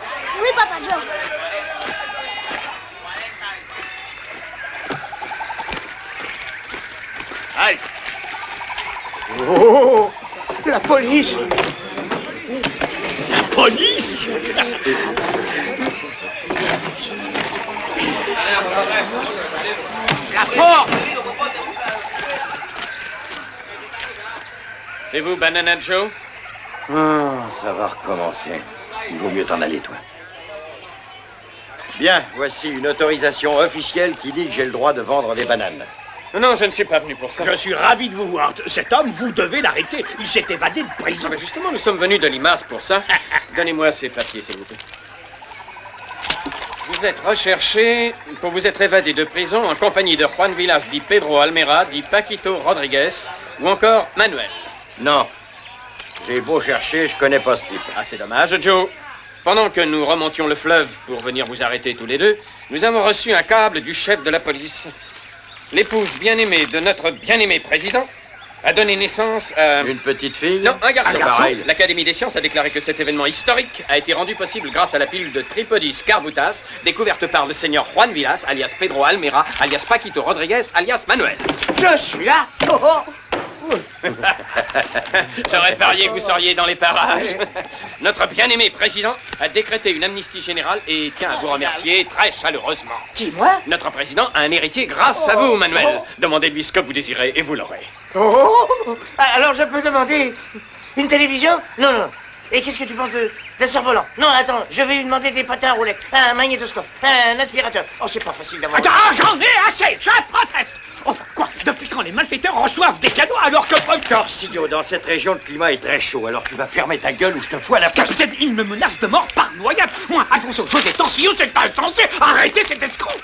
Oui, Papa Joe. Aïe! Oh! La police! La police? La porte! C'est vous, Banana Joe? Ça va recommencer. Il vaut mieux t'en aller, toi. Bien, voici une autorisation officielle qui dit que j'ai le droit de vendre des bananes. Non, je ne suis pas venu pour ça. Je suis ravi de vous voir. Cet homme, vous devez l'arrêter. Il s'est évadé de prison. Mais justement, nous sommes venus de Limace pour ça. Donnez-moi ces papiers, s'il vous plaît. Vous êtes recherché pour vous être évadé de prison en compagnie de Juan Villas, dit Pedro Almera, dit Paquito Rodriguez, ou encore Manuel. Non. J'ai beau chercher, je connais pas ce type. Ah, c'est dommage, Joe. Pendant que nous remontions le fleuve pour venir vous arrêter tous les deux, nous avons reçu un câble du chef de la police. L'épouse bien-aimée de notre bien-aimé président a donné naissance à... Une petite fille? Non, un garçon. Pareil. L'Académie des sciences a déclaré que cet événement historique a été rendu possible grâce à la pilule de Tripodis carbutas, découverte par le seigneur Juan Villas, alias Pedro Almera, alias Paquito Rodriguez, alias Manuel. Je suis là! Oh, oh. J'aurais parié que vous seriez dans les parages. Notre bien-aimé président a décrété une amnistie générale et tient à vous remercier très chaleureusement. Qui, moi? Notre président a un héritier grâce à vous, Manuel. Demandez-lui ce que vous désirez et vous l'aurez. Oh. Alors je peux demander une télévision? Non. Et qu'est-ce que tu penses d'un cerf-volant? Non, attends, je vais lui demander des patins à roulettes, un magnétoscope, un aspirateur. Oh, c'est pas facile d'avoir... Attends, j'en ai assez! Je proteste! Enfin, quoi? Depuis quand les malfaiteurs reçoivent des cadeaux alors que... Torsillo, dans cette région, le climat est très chaud. Alors tu vas fermer ta gueule ou je te fous à la face. Capitaine, il me menace de mort par noyade. Moi, Alfonso José Torsillo, c'est pas insensé. Arrêtez cet escroc!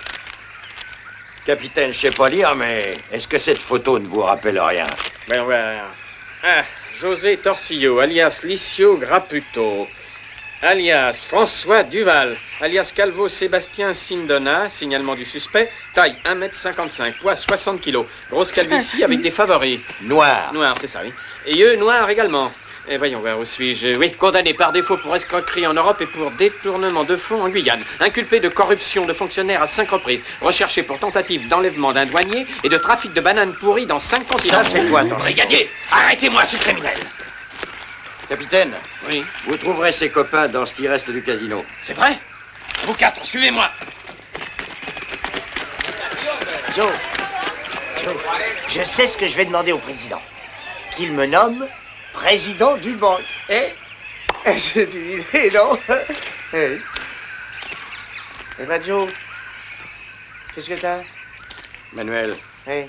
Capitaine, je sais pas lire, mais est-ce que cette photo ne vous rappelle rien? Ben ouais. Ah, José Torsillo, alias Licio Graputo, alias François Duval, alias Calvo Sébastien Sindona, signalement du suspect, taille 1,55 m, poids 60 kg, grosse calvitie avec des favoris. Noir. Noir, c'est ça, oui. Et yeux noirs également. Et voyons voir, où suis-je? Oui, condamné par défaut pour escroquerie en Europe et pour détournement de fonds en Guyane. Inculpé de corruption de fonctionnaires à 5 reprises. Recherché pour tentative d'enlèvement d'un douanier et de trafic de bananes pourries dans 5 continents. Ça, c'est quoi, ton... Brigadier, arrêtez-moi ce criminel! Capitaine. Oui. Vous trouverez ses copains dans ce qui reste du casino. C'est vrai? Vous quatre, suivez-moi! Joe, je sais ce que je vais demander au président. Qu'il me nomme président du banque. C'est une idée, non? Eh ben, Joe, qu'est-ce que t'as? Manuel. T'es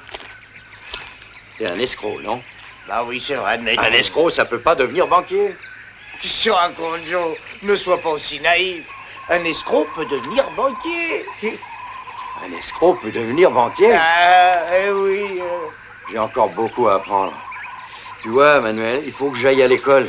un escroc, non? Bah oui, c'est vrai, mais... Un escroc, ça peut pas devenir banquier. Qu'est-ce que tu racontes, Joe? Ne sois pas aussi naïf. Un escroc peut devenir banquier. Un escroc peut devenir banquier? Ah, oui. J'ai encore beaucoup à apprendre. Tu vois, Manuel, il faut que j'aille à l'école.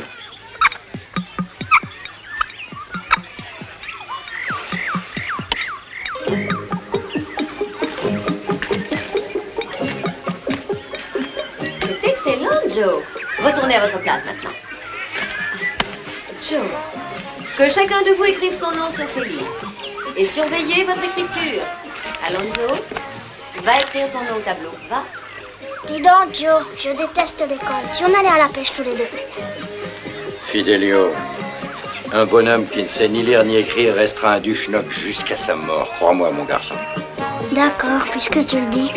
C'est excellent, Joe. Retournez à votre place maintenant. Joe, que chacun de vous écrive son nom sur ses livres. Et surveillez votre écriture. Alonso, va écrire ton nom au tableau. Va. Dis donc, Joe, je déteste l'école. Si on allait à la pêche tous les deux. Fidelio, Un bonhomme qui ne sait ni lire ni écrire restera un duschnock jusqu'à sa mort. Crois-moi, mon garçon. D'accord, puisque tu le dis.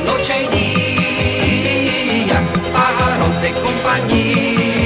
Noche y día, pájaros de compañía.